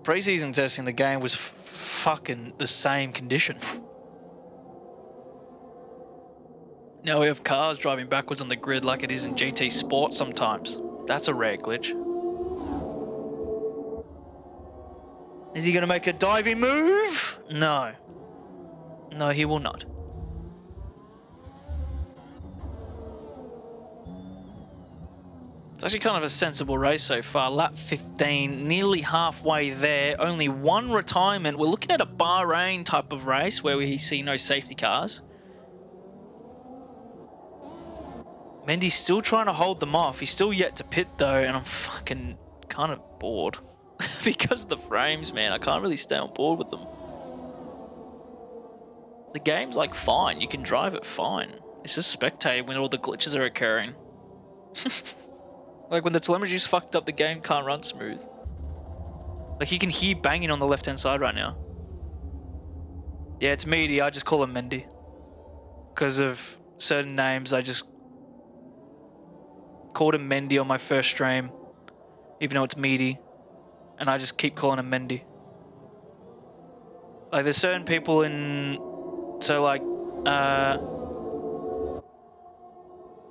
Speaker 4: Pre-season testing the game was fucking the same condition. Now we have cars driving backwards on the grid like it is in GT Sport sometimes. That's a rare glitch. Is he going to make a diving move? No. No, he will not. It's actually kind of a sensible race so far. Lap 15, nearly halfway there. Only one retirement. We're looking at a Bahrain type of race where we see no safety cars. Mendy's still trying to hold them off. He's still yet to pit though, and I'm fucking kind of bored. Because of the frames, man. I can't really stay on board with them. The game's like fine. You can drive it fine. It's just spectating when all the glitches are occurring. Like when the telemetry's fucked up, the game can't run smooth. Like you can hear banging on the left hand side right now. Yeah, it's Meaty. I just call him Mendy. Because of certain names, I just called him Mendy on my first stream. Even though it's Meaty. And I just keep calling him Mendy. Like there's certain people in... So like...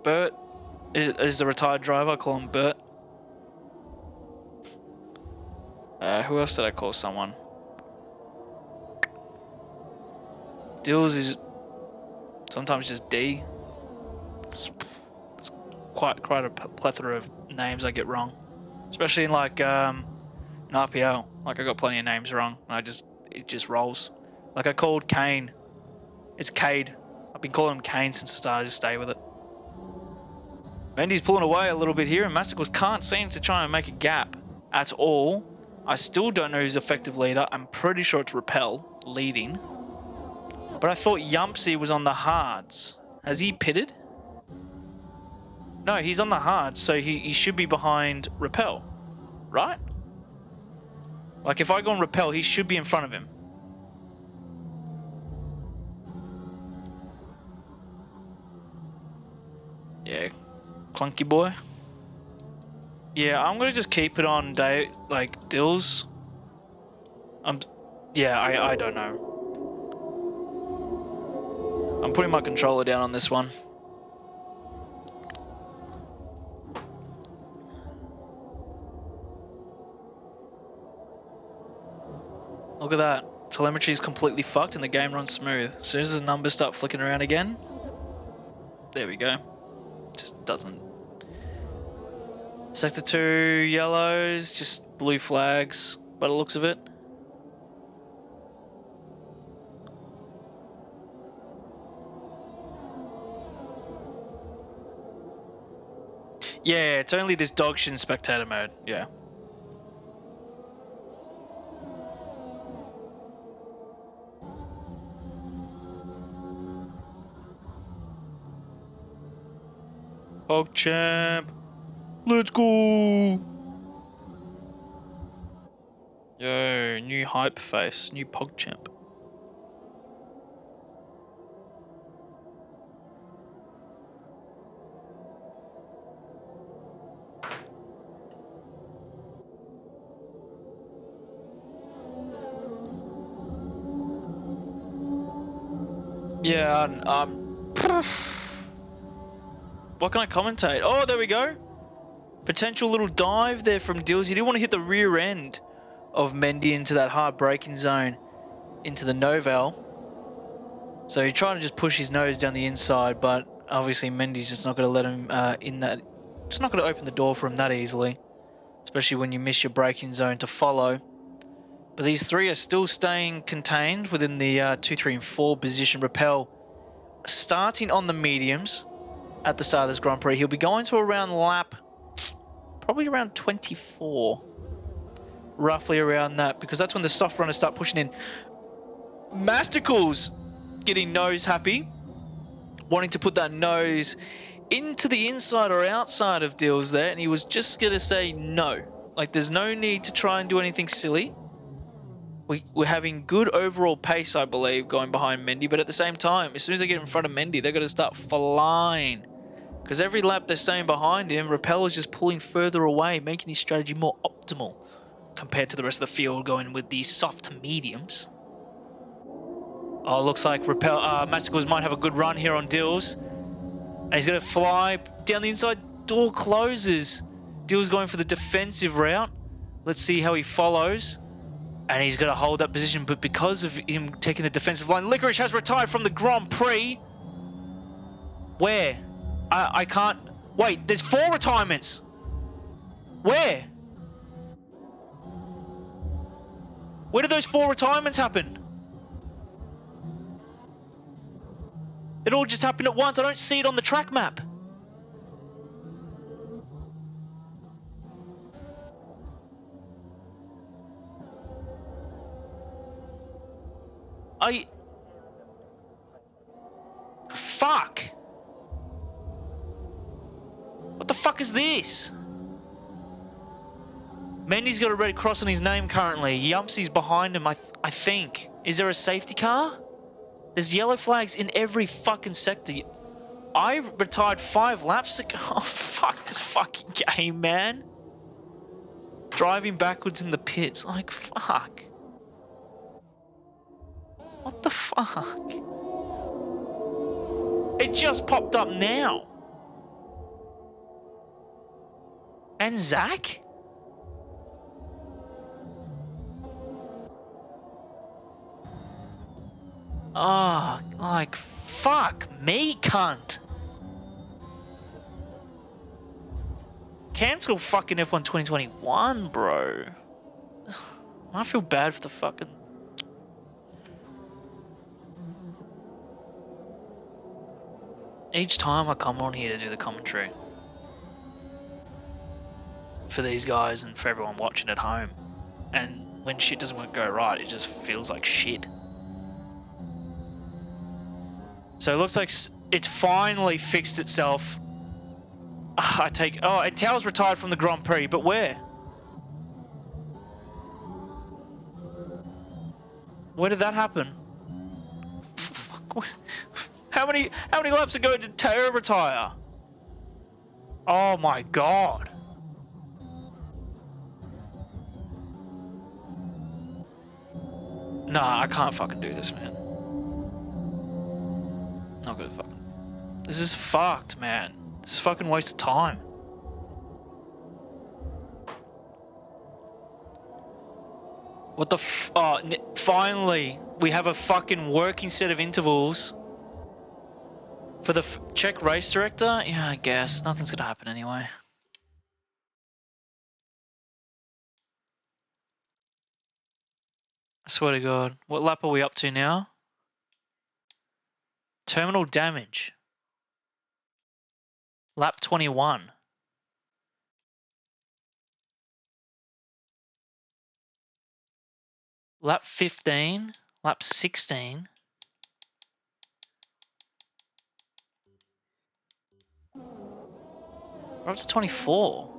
Speaker 4: Bert is the retired driver. I call him Bert. Who else did I call someone? Dills is sometimes just D. It's quite a plethora of names I get wrong. Especially in like... in RPL, like I got plenty of names wrong. It just rolls. Like I called Kane. It's Cade. I've been calling him Kane since the start. I just stay with it. Mendy's pulling away a little bit here, and Masticles can't seem to try and make a gap at all. I still don't know who's effective leader. I'm pretty sure it's Repel leading. But I thought Yumpsy was on the hards. Has he pitted? No, he's on the hard, so he should be behind Repel, right? Like if I go on Repel, he should be in front of him. Yeah, clunky boy. Yeah, I'm gonna just keep it on Dills. I don't know. I'm putting my controller down on this one. Look at that. Telemetry is completely fucked and the game runs smooth. As soon as the numbers start flicking around again, there we go. Just doesn't. Sector 2 yellows, just blue flags by the looks of it. Yeah, it's only this dog shit in spectator mode, yeah. Pog champ, let's go! Yo, new hype face, new Pog champ. Yeah, what can I commentate? Oh, there we go. Potential little dive there from Dills. He didn't want to hit the rear end of Mendy into that hard braking zone into the Noval. So he tried to just push his nose down the inside, but obviously Mendy's just not going to let him in that. Just not going to open the door for him that easily, especially when you miss your braking zone to follow. But these three are still staying contained within the 2, 3, and 4 position. Repel starting on the mediums at the start of this Grand Prix. He'll be going to around lap, probably around 24. Roughly around that, because that's when the soft runners start pushing in. Masticles getting nose happy, wanting to put that nose into the inside or outside of Dills there, and he was just going to say no. Like, there's no need to try and do anything silly. We're having good overall pace, I believe, going behind Mendy, but at the same time, as soon as they get in front of Mendy, they're going to start flying. Because every lap they're staying behind him, Repel is just pulling further away, making his strategy more optimal compared to the rest of the field going with these soft mediums. Oh, looks like Masticles might have a good run here on Dills. And he's going to fly down the inside. Door closes. Dills going for the defensive route. Let's see how he follows. And he's going to hold that position, but because of him taking the defensive line, Licorice has retired from the Grand Prix. Where? I can't... Wait, there's 4 retirements. Where? Where did those 4 retirements happen? It all just happened at once. I don't see it on the track map. Fuck! What the fuck is this? Mendy's got a red cross on his name currently. Yumpsy's behind him, I think. Is there a safety car? There's yellow flags in every fucking sector. I retired 5 laps ago. Oh, fuck this fucking game, man. Driving backwards in the pits. Like, fuck. What the fuck? It just popped up now. And Zach? Oh, like, fuck me, cunt. Cancel fucking F1 2021, bro. I feel bad for the fucking... Each time I come on here to do the commentary for these guys and for everyone watching at home, and when shit doesn't go right, it just feels like shit. So it looks like it's finally fixed itself. I take. Oh, and Tao's retired from the Grand Prix, but where? Where did that happen? Fuck. How many laps ago did Tao retire? Oh my god. Nah, I can't fucking do this, man. Not gonna fucking. This is fucked, man. This is a fucking waste of time. What the f- Oh, finally, we have a fucking working set of intervals for the Czech race director? Yeah, I guess. Nothing's gonna happen anyway. I swear to God. What lap are we up to now? Terminal damage. Lap 21. Lap 15. Lap 16. We're up to 24.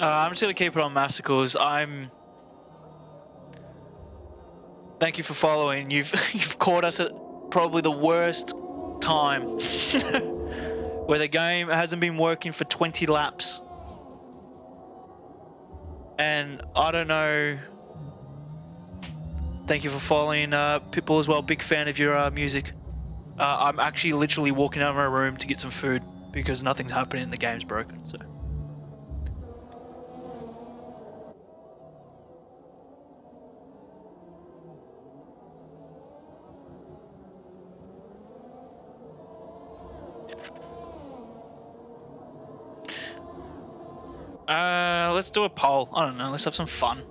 Speaker 4: I'm just gonna keep it on Massacles. Thank you for following. You've caught us at probably the worst time where the game hasn't been working for 20 laps. And I don't know. Thank you for following, Pitbull as well. Big fan of your music. I'm actually literally walking out of my room to get some food because nothing's happening and the game's broken. So. Let's do a poll. I don't know. Let's have some fun.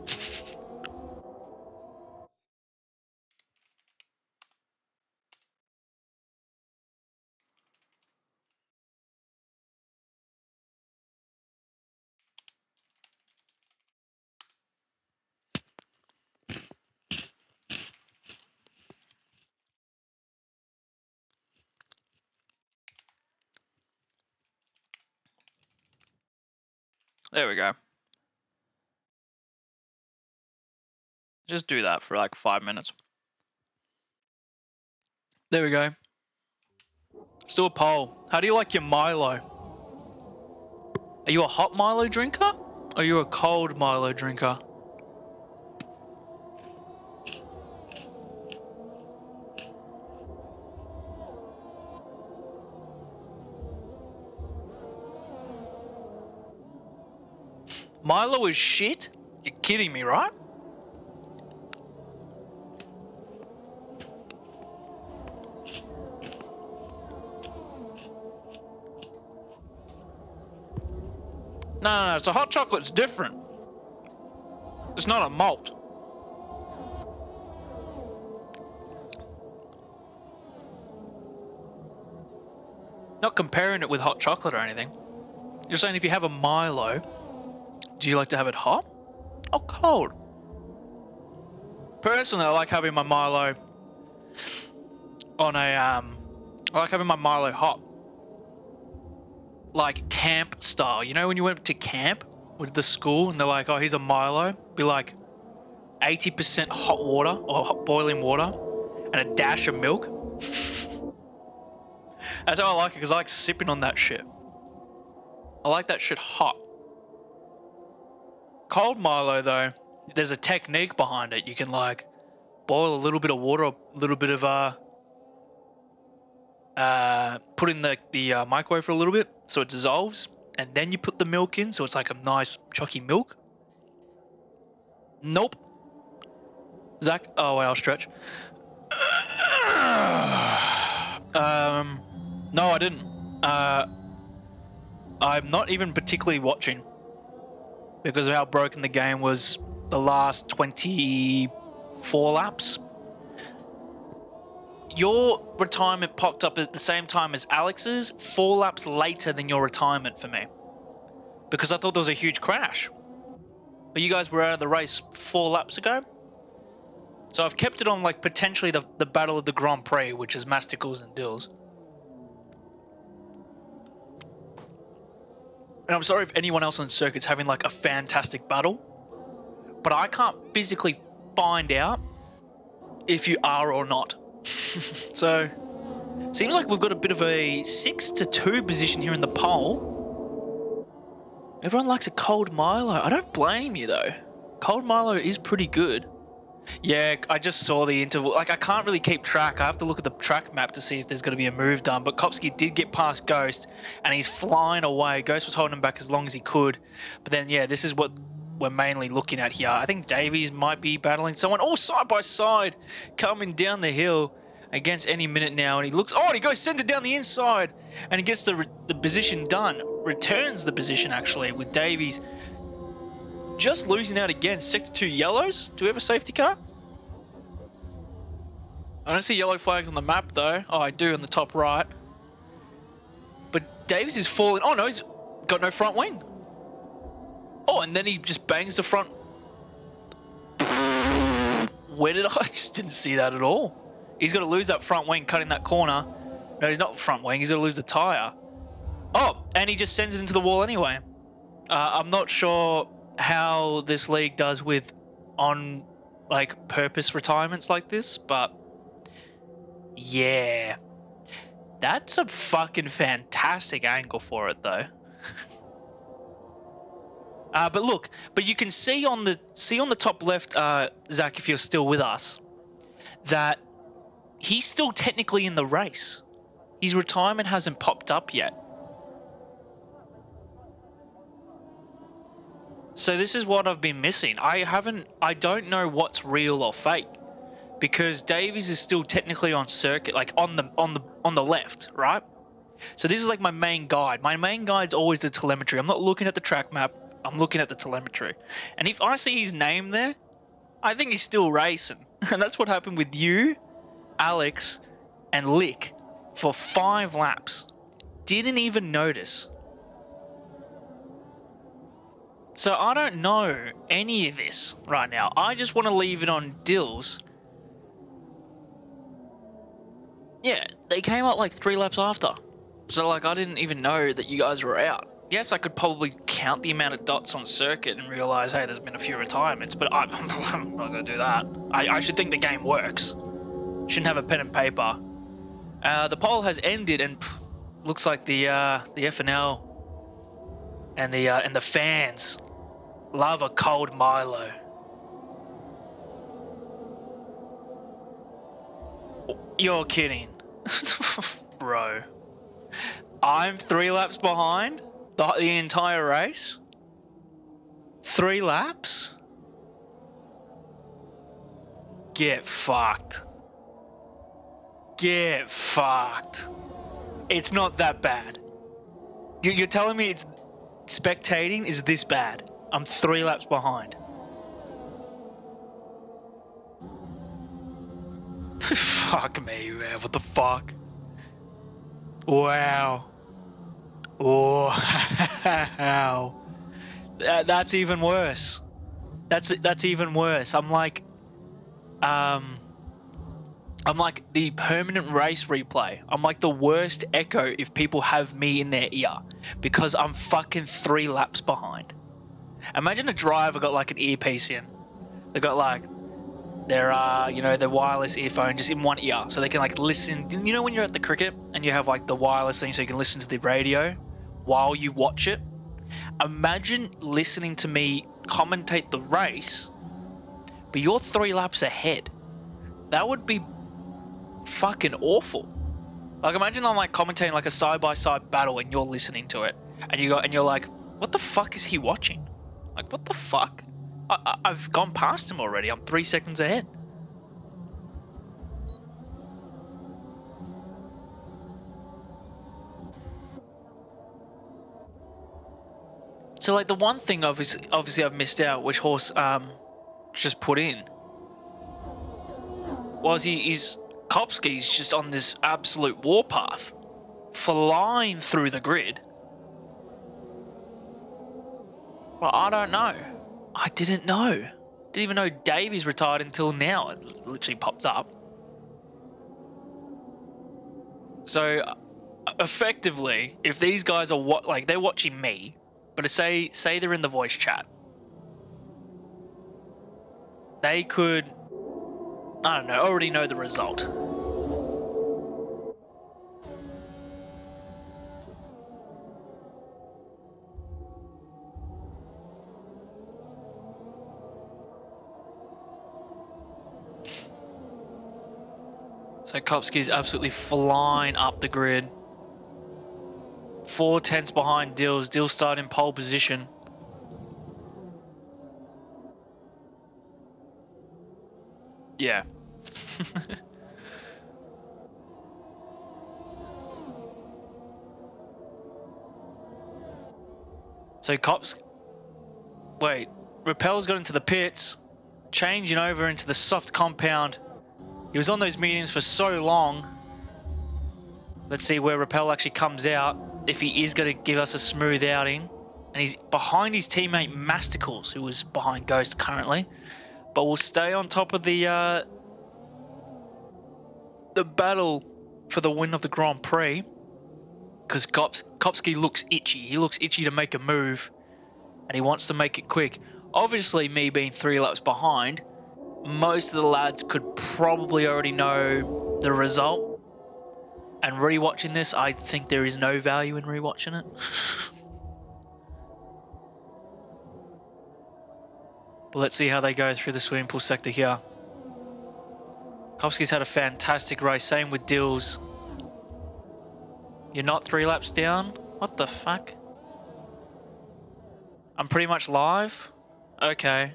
Speaker 4: There we go. Just do that for like 5 minutes. There we go. Let's do a poll. How do you like your Milo? Are you a hot Milo drinker? Or are you a cold Milo drinker? Milo is shit? You're kidding me, right? No, it's a hot chocolate's different. It's not a malt. Not comparing it with hot chocolate or anything. You're saying if you have a Milo, do you like to have it hot or cold? Personally, I like having my Milo on a I like having my Milo hot. Like camp style. You know when you went to camp with the school and they're like, oh, here's a Milo. Be like 80% hot water or hot boiling water and a dash of milk. That's how I like it because I like sipping on that shit. I like that shit hot. Cold Milo though, there's a technique behind it. You can like boil a little bit of water, a little bit of put in the microwave for a little bit so it dissolves, and then you put the milk in so it's like a nice chalky milk. Nope. Zach, oh wait, I'll stretch. No, I didn't. I'm not even particularly watching because of how broken the game was the last 24 laps. Your retirement popped up at the same time as Alex's, 4 laps later than your retirement for me. Because I thought there was a huge crash. But you guys were out of the race 4 laps ago? So I've kept it on like potentially the battle of the Grand Prix, which is Masticles and Dills. And I'm sorry if anyone else on circuit's having like a fantastic battle, but I can't physically find out if you are or not. So seems like we've got a bit of a 6-2 position here in the pole. Everyone likes a cold Milo. I don't blame you though. Cold Milo is pretty good. Yeah, I just saw the interval. Like, I can't really keep track. I have to look at the track map to see if there's going to be a move done. But Kopsky did get past Ghost, and he's flying away. Ghost was holding him back as long as he could. But then, yeah, this is what we're mainly looking at here. I think Davies might be battling someone. Oh, side by side, coming down the hill against any minute now. And he looks... Oh, and he goes send it down the inside. And he gets the position done. Returns the position, actually, with Davies just losing out again. Sector 2 yellows. Do we have a safety car? I don't see yellow flags on the map though. Oh, I do on the top right. But Davies is falling. Oh no, he's got no front wing. Oh, and then he just bangs the front. Where did I just didn't see that at all? He's got to lose that front wing cutting that corner. No, he's not front wing. He's got to lose the tyre. Oh, and he just sends it into the wall anyway. I'm not sure how this league does with on like purpose retirements like this, but yeah, that's a fucking fantastic angle for it though. But look, but you can see on the top left, Zach, if you're still with us, that he's still technically in the race. His retirement hasn't popped up yet. So this is what I've been missing. I don't know what's real or fake, because Davies is still technically on circuit, like on the left, right? So this is like my main guide. My main guide's always the telemetry. I'm not looking at the track map. I'm looking at the telemetry. And if I see his name there, I think he's still racing. And that's what happened with you, Alex, and Lick for 5 laps. Didn't even notice. So I don't know any of this right now. I just want to leave it on Dills. Yeah, they came out like 3 laps after. So like I didn't even know that you guys were out. Yes, I could probably count the amount of dots on circuit and realize, hey, there's been a few retirements, but I'm not going to do that. I should think the game works. Shouldn't have a pen and paper. The poll has ended, and looks like the FNL and the fans love a cold Milo. You're kidding. Bro. I'm 3 laps behind the entire race? 3 laps? Get fucked. Get fucked. It's not that bad. You're telling me it's spectating is this bad? I'm 3 laps behind. Fuck me, man. What the fuck? Wow. Wow. That's even worse. That's even worse. I'm like the permanent race replay. I'm like the worst echo if people have me in their ear, because I'm fucking 3 laps behind. Imagine a driver got like an earpiece in. They got like their their wireless earphone just in one ear, so they can like listen. You know when you're at the cricket and you have like the wireless thing so you can listen to the radio while you watch it? Imagine listening to me commentate the race, but you're 3 laps ahead. That would be fucking awful. Like imagine I'm like commentating like a side-by-side battle and you're listening to it, and you're like, what the fuck is he watching? Like what the fuck? I've gone past him already. I'm 3 seconds ahead. So like the one thing obviously I've missed out, which Horse just put in, was he's Kopsky's just on this absolute warpath, flying through the grid. Well, I don't know. I didn't know Didn't even know Davies retired until now. It literally pops up. So, effectively, if these guys are they're watching me, but say they're in the voice chat, they could, I don't know, already know the result. So Kopsky's absolutely flying up the grid. 4 tenths behind Dills. Dills started in pole position. Yeah. So Rappel's got into the pits, changing over into the soft compound. He was on those mediums for so long. Let's see where Rappel actually comes out, if he is going to give us a smooth outing. And he's behind his teammate Masticles, who was behind Ghost currently. But we'll stay on top of the battle for the win of the Grand Prix. Because Kopsky looks itchy. He looks itchy to make a move. And he wants to make it quick. Obviously, me being 3 laps behind, most of the lads could probably already know the result. And rewatching this, I think there is no value in rewatching it. But let's see how they go through the swimming pool sector here. Kopsky's had a fantastic race, same with Dills. You're not 3 laps down? What the fuck? I'm pretty much live? Okay.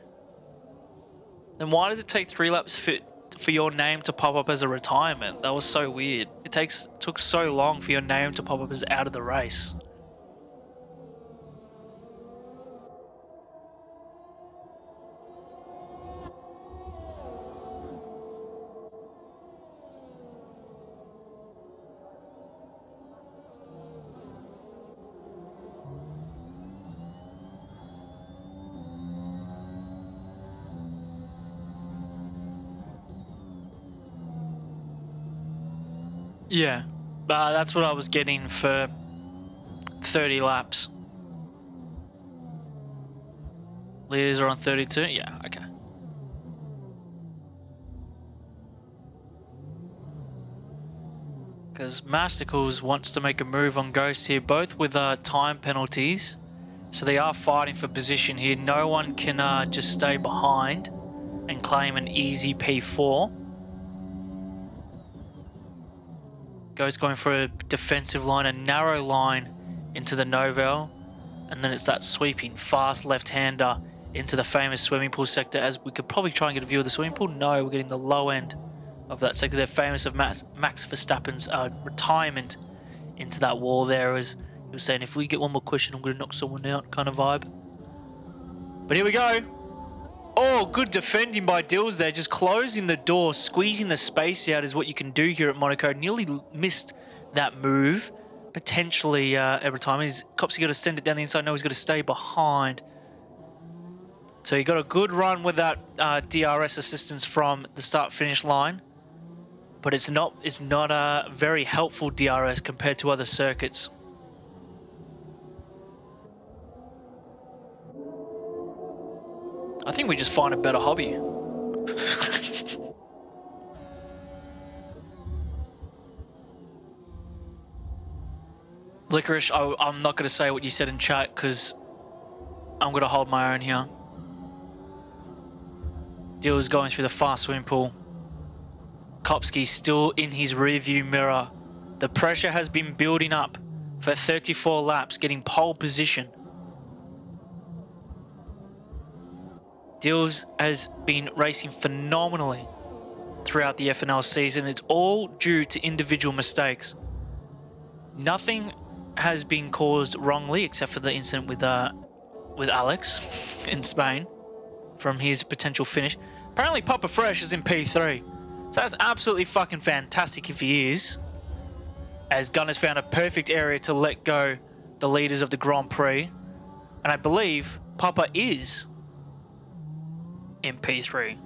Speaker 4: Then why does it take 3 laps for your name to pop up as a retirement? That was so weird. It took so long for your name to pop up as out of the race. Yeah, that's what I was getting for 30 laps. Leaders are on 32? Yeah, okay. Because Masticles wants to make a move on Ghost here, both with time penalties. So they are fighting for position here. No one can just stay behind and claim an easy P4. Ghost going for a defensive line, a narrow line into the Novel. And then it's that sweeping fast left-hander into the famous swimming pool sector, as we could probably try and get a view of the swimming pool. No, we're getting the low end of that sector. They're famous of Max Verstappen's retirement into that wall there, as he was saying, if we get one more question, I'm going to knock someone out kind of vibe. But here we go. Oh, good defending by Dills there, just closing the door, squeezing the space out is what you can do here at Monaco. Nearly missed that move. Potentially every time. Kopsky got to send it down the inside. No, he's got to stay behind. So he got a good run with that DRS assistance from the start-finish line. But it's not a very helpful DRS compared to other circuits. I think we just find a better hobby. Licorice, I'm not going to say what you said in chat because I'm going to hold my own here. Dealer's going through the fast swimming pool. Kopsky still in his rearview mirror. The pressure has been building up for 34 laps, getting pole position. Dills has been racing phenomenally throughout the FNL season. It's all due to individual mistakes. Nothing has been caused wrongly except for the incident with Alex in Spain from his potential finish. Apparently Papa Fresh is in P3. So that's absolutely fucking fantastic if he is, as Gunner's found a perfect area to let go the leaders of the Grand Prix. And I believe Papa is in P3.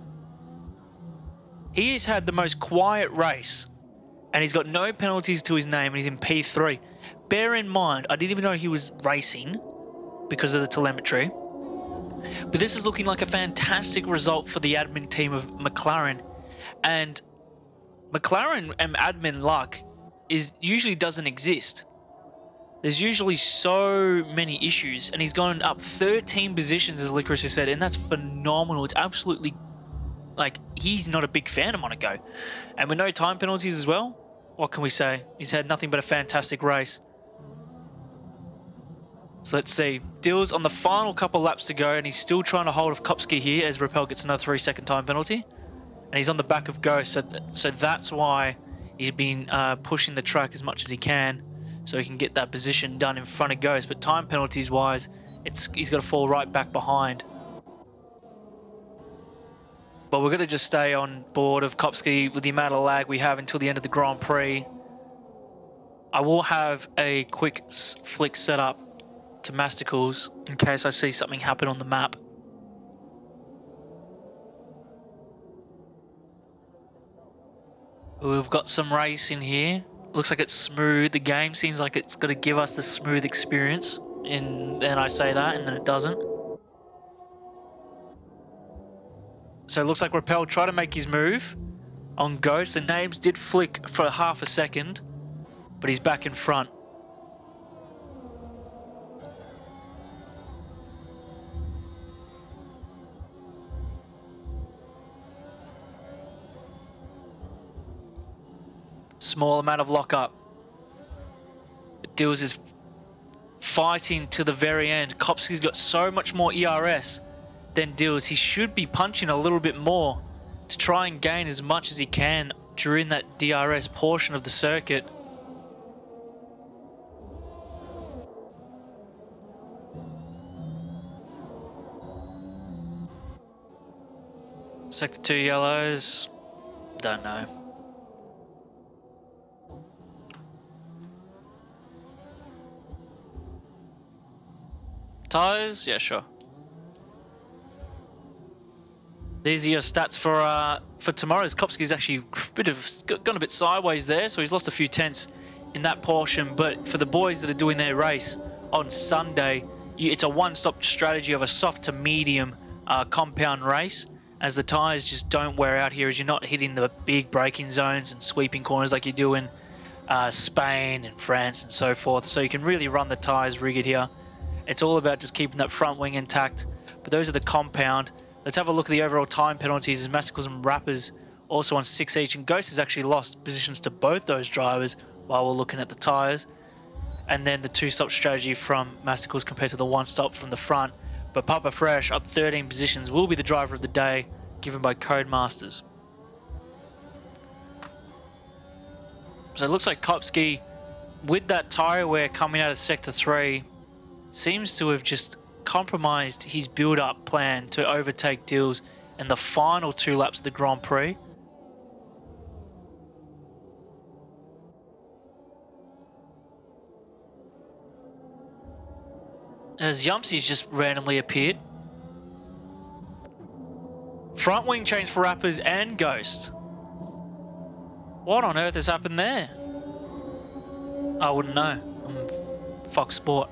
Speaker 4: He has had the most quiet race, and he's got no penalties to his name, and he's in P3. Bear in mind, I didn't even know he was racing because of the telemetry. But this is looking like a fantastic result for the admin team of McLaren. And McLaren and admin luck usually doesn't exist. There's usually so many issues, and he's gone up 13 positions, as Licorice has said, and that's phenomenal. It's absolutely, like, he's not a big fan of Monaco. And with no time penalties as well, what can we say? He's had nothing but a fantastic race. So let's see. Dills on the final couple laps to go, and he's still trying to hold off Kopsky here as Rappel gets another 3-second time penalty. And he's on the back of Ghost, so that's why he's been pushing the track as much as he can, so he can get that position done in front of Ghost. But time penalties wise, he's got to fall right back behind. But we're going to just stay on board of Kopsky with the amount of lag we have until the end of the Grand Prix. I will have a quick flick set up to Masticles in case I see something happen on the map. We've got some racing here. Looks like it's smooth. The game seems like it's going to give us the smooth experience. And then I say that, and then it doesn't. So it looks like Rappel tried to make his move on Ghost. The names did flick for half a second, but he's back in front. Small amount of lockup. Dills is fighting to the very end. Kopsky's got so much more ERS than Dills. He should be punching a little bit more to try and gain as much as he can during that DRS portion of the circuit. Sector 2 yellows. Don't know. Tires? Yeah, sure. These are your stats for tomorrow's. Kopsky's actually gone a bit sideways there, so he's lost a few tenths in that portion. But for the boys that are doing their race on Sunday, it's a one-stop strategy of a soft to medium compound race, as the tires just don't wear out here, as you're not hitting the big braking zones and sweeping corners like you do in Spain and France and so forth. So you can really run the tires rigged here. It's all about just keeping that front wing intact. But those are the compound. Let's have a look at the overall time penalties as Masticles and Rappers also on 6 each. And Ghost has actually lost positions to both those drivers while we're looking at the tyres. And then the two-stop strategy from Masticles compared to the one-stop from the front. But Papa Fresh up 13 positions will be the driver of the day given by Codemasters. So it looks like Kopsky, with that tyre wear coming out of Sector 3, seems to have just compromised his build-up plan to overtake Dills in the final 2 laps of the Grand Prix. As Yumpsy's just randomly appeared. Front wing change for Rappers and Ghost. What on earth has happened there? I wouldn't know. I'm Fox Sport.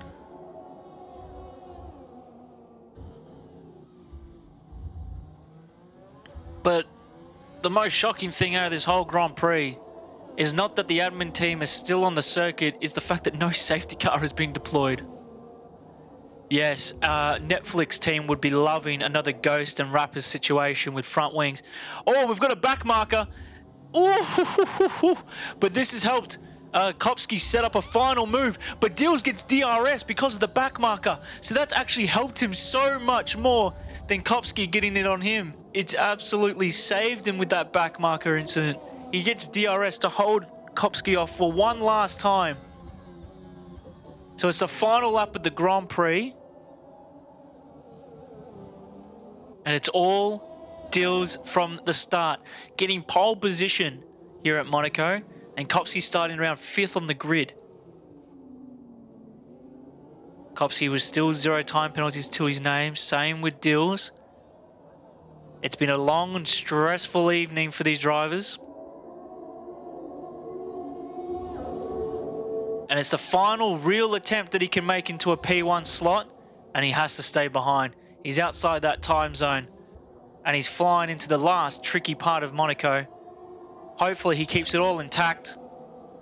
Speaker 4: But the most shocking thing out of this whole Grand Prix is not that the admin team is still on the circuit, is the fact that no safety car has been deployed. Yes, Netflix team would be loving another Ghost and Rappers situation with front wings. Oh, we've got a back marker. Oh, but this has helped Kopsky set up a final move, but Dills gets DRS because of the back marker. So that's actually helped him so much more than Kopsky getting it on him. It's absolutely saved him with that back marker incident. He gets DRS to hold Kopsky off for one last time. So it's the final lap of the Grand Prix. And it's all Dills from the start. Getting pole position here at Monaco. And Kopsky starting around 5th on the grid. Kopsky was still 0 time penalties to his name. Same with Dills. It's been a long and stressful evening for these drivers. And it's the final real attempt that he can make into a P1 slot, and he has to stay behind. He's outside that time zone, and he's flying into the last tricky part of Monaco. Hopefully he keeps it all intact,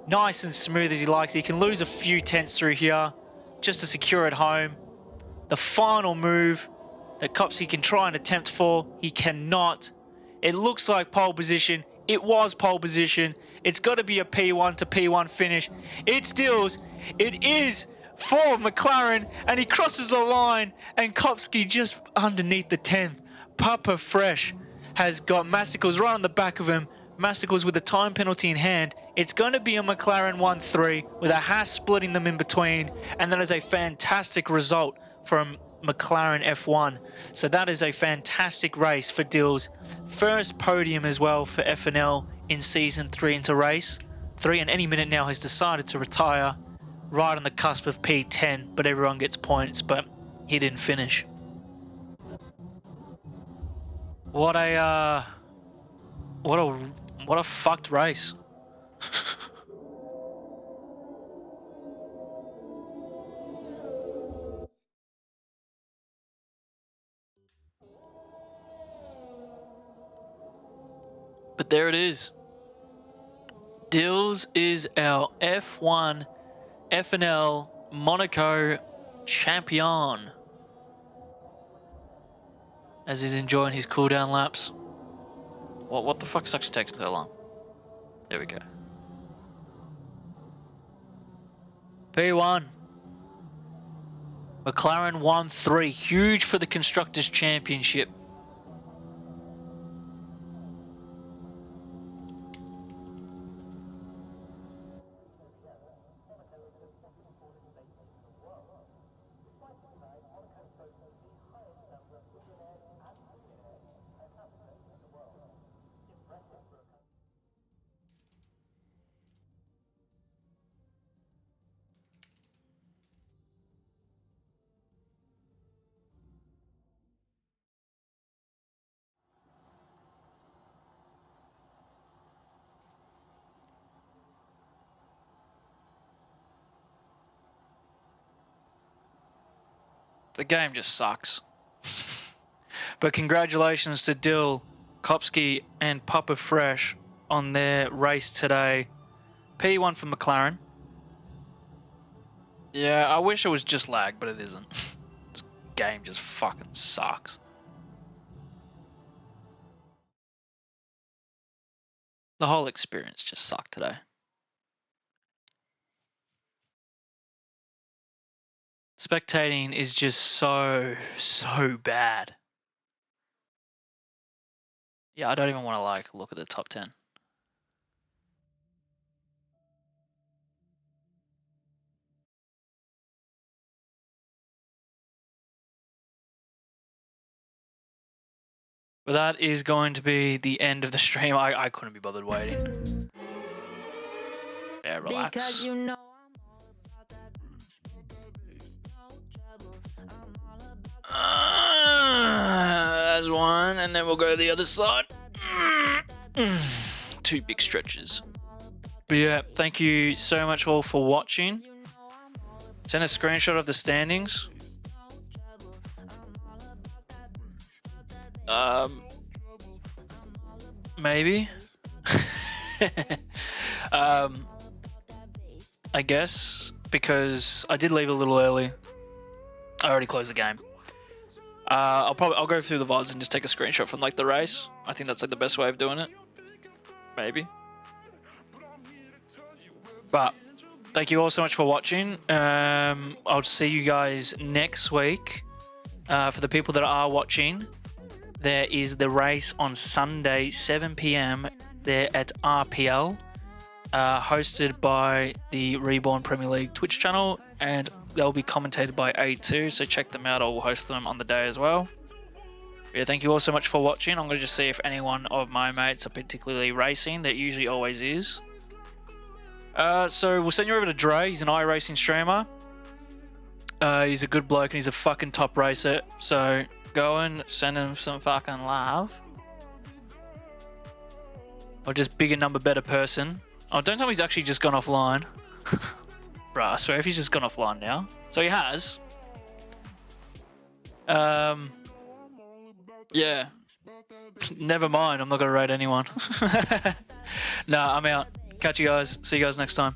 Speaker 4: nice and smooth as he likes. He can lose a few tenths through here just to secure it home. The final move that Kopsky can try and attempt for, he cannot. It looks like pole position. It was pole position. It's got to be a P1 to P1 finish. It stills. It is for McLaren, and he crosses the line, and Kopsky just underneath the 10th. Papa Fresh has got Masticles right on the back of him. Masticles with a time penalty in hand. It's going to be a McLaren 1-3 with a Haas splitting them in between, and that is a fantastic result from McLaren F1. So that is a fantastic race for Dills. First podium as well for FNL in Season 3 into race 3, and any minute now has decided to retire right on the cusp of P10, but everyone gets points, but he didn't finish. What a fucked race. But there it is. Dills is our F1 FNL Monaco champion, as he's enjoying his cooldown laps. What the fuck's actually taking so long? There we go. P1. McLaren 1-3. Huge for the Constructors' Championship. The game just sucks. But congratulations to Dill, Kopsky and Papa Fresh on their race today. P1 for McLaren. Yeah, I wish it was just lag, but it isn't. This game just fucking sucks. The whole experience just sucked today. Spectating is just so bad. Yeah, I don't even want to like look at the top 10. But that is going to be the end of the stream. I couldn't be bothered waiting. Yeah, relax.
Speaker 3: Because you know
Speaker 4: That's one, and then we'll go to the other side. 2 big stretches. But yeah, thank you so much all for watching. Send a screenshot of the standings. Maybe. I guess, because I did leave a little early. I already closed the game. I'll go through the VODs and just take a screenshot from like the race. I think that's like the best way of doing it. Maybe. But thank you all so much for watching. I'll see you guys next week. For the people that are watching, there is the race on Sunday 7 PM there at RPL, hosted by the Reborn Premier League Twitch channel, and they'll be commentated by A2, so check them out. I'll host them on the day as well. Yeah, thank you all so much for watching. I'm going to just see if any one of my mates are particularly racing. There usually always is. So we'll send you over to Dre. He's an iRacing streamer. He's a good bloke and he's a fucking top racer. So go and send him some fucking love. Or just bigger number, better person. Oh, don't tell me he's actually just gone offline. Bruh, I swear if he's just gone offline now. So he has. Yeah. Never mind, I'm not gonna rate anyone. Nah, I'm out. Catch you guys. See you guys next time.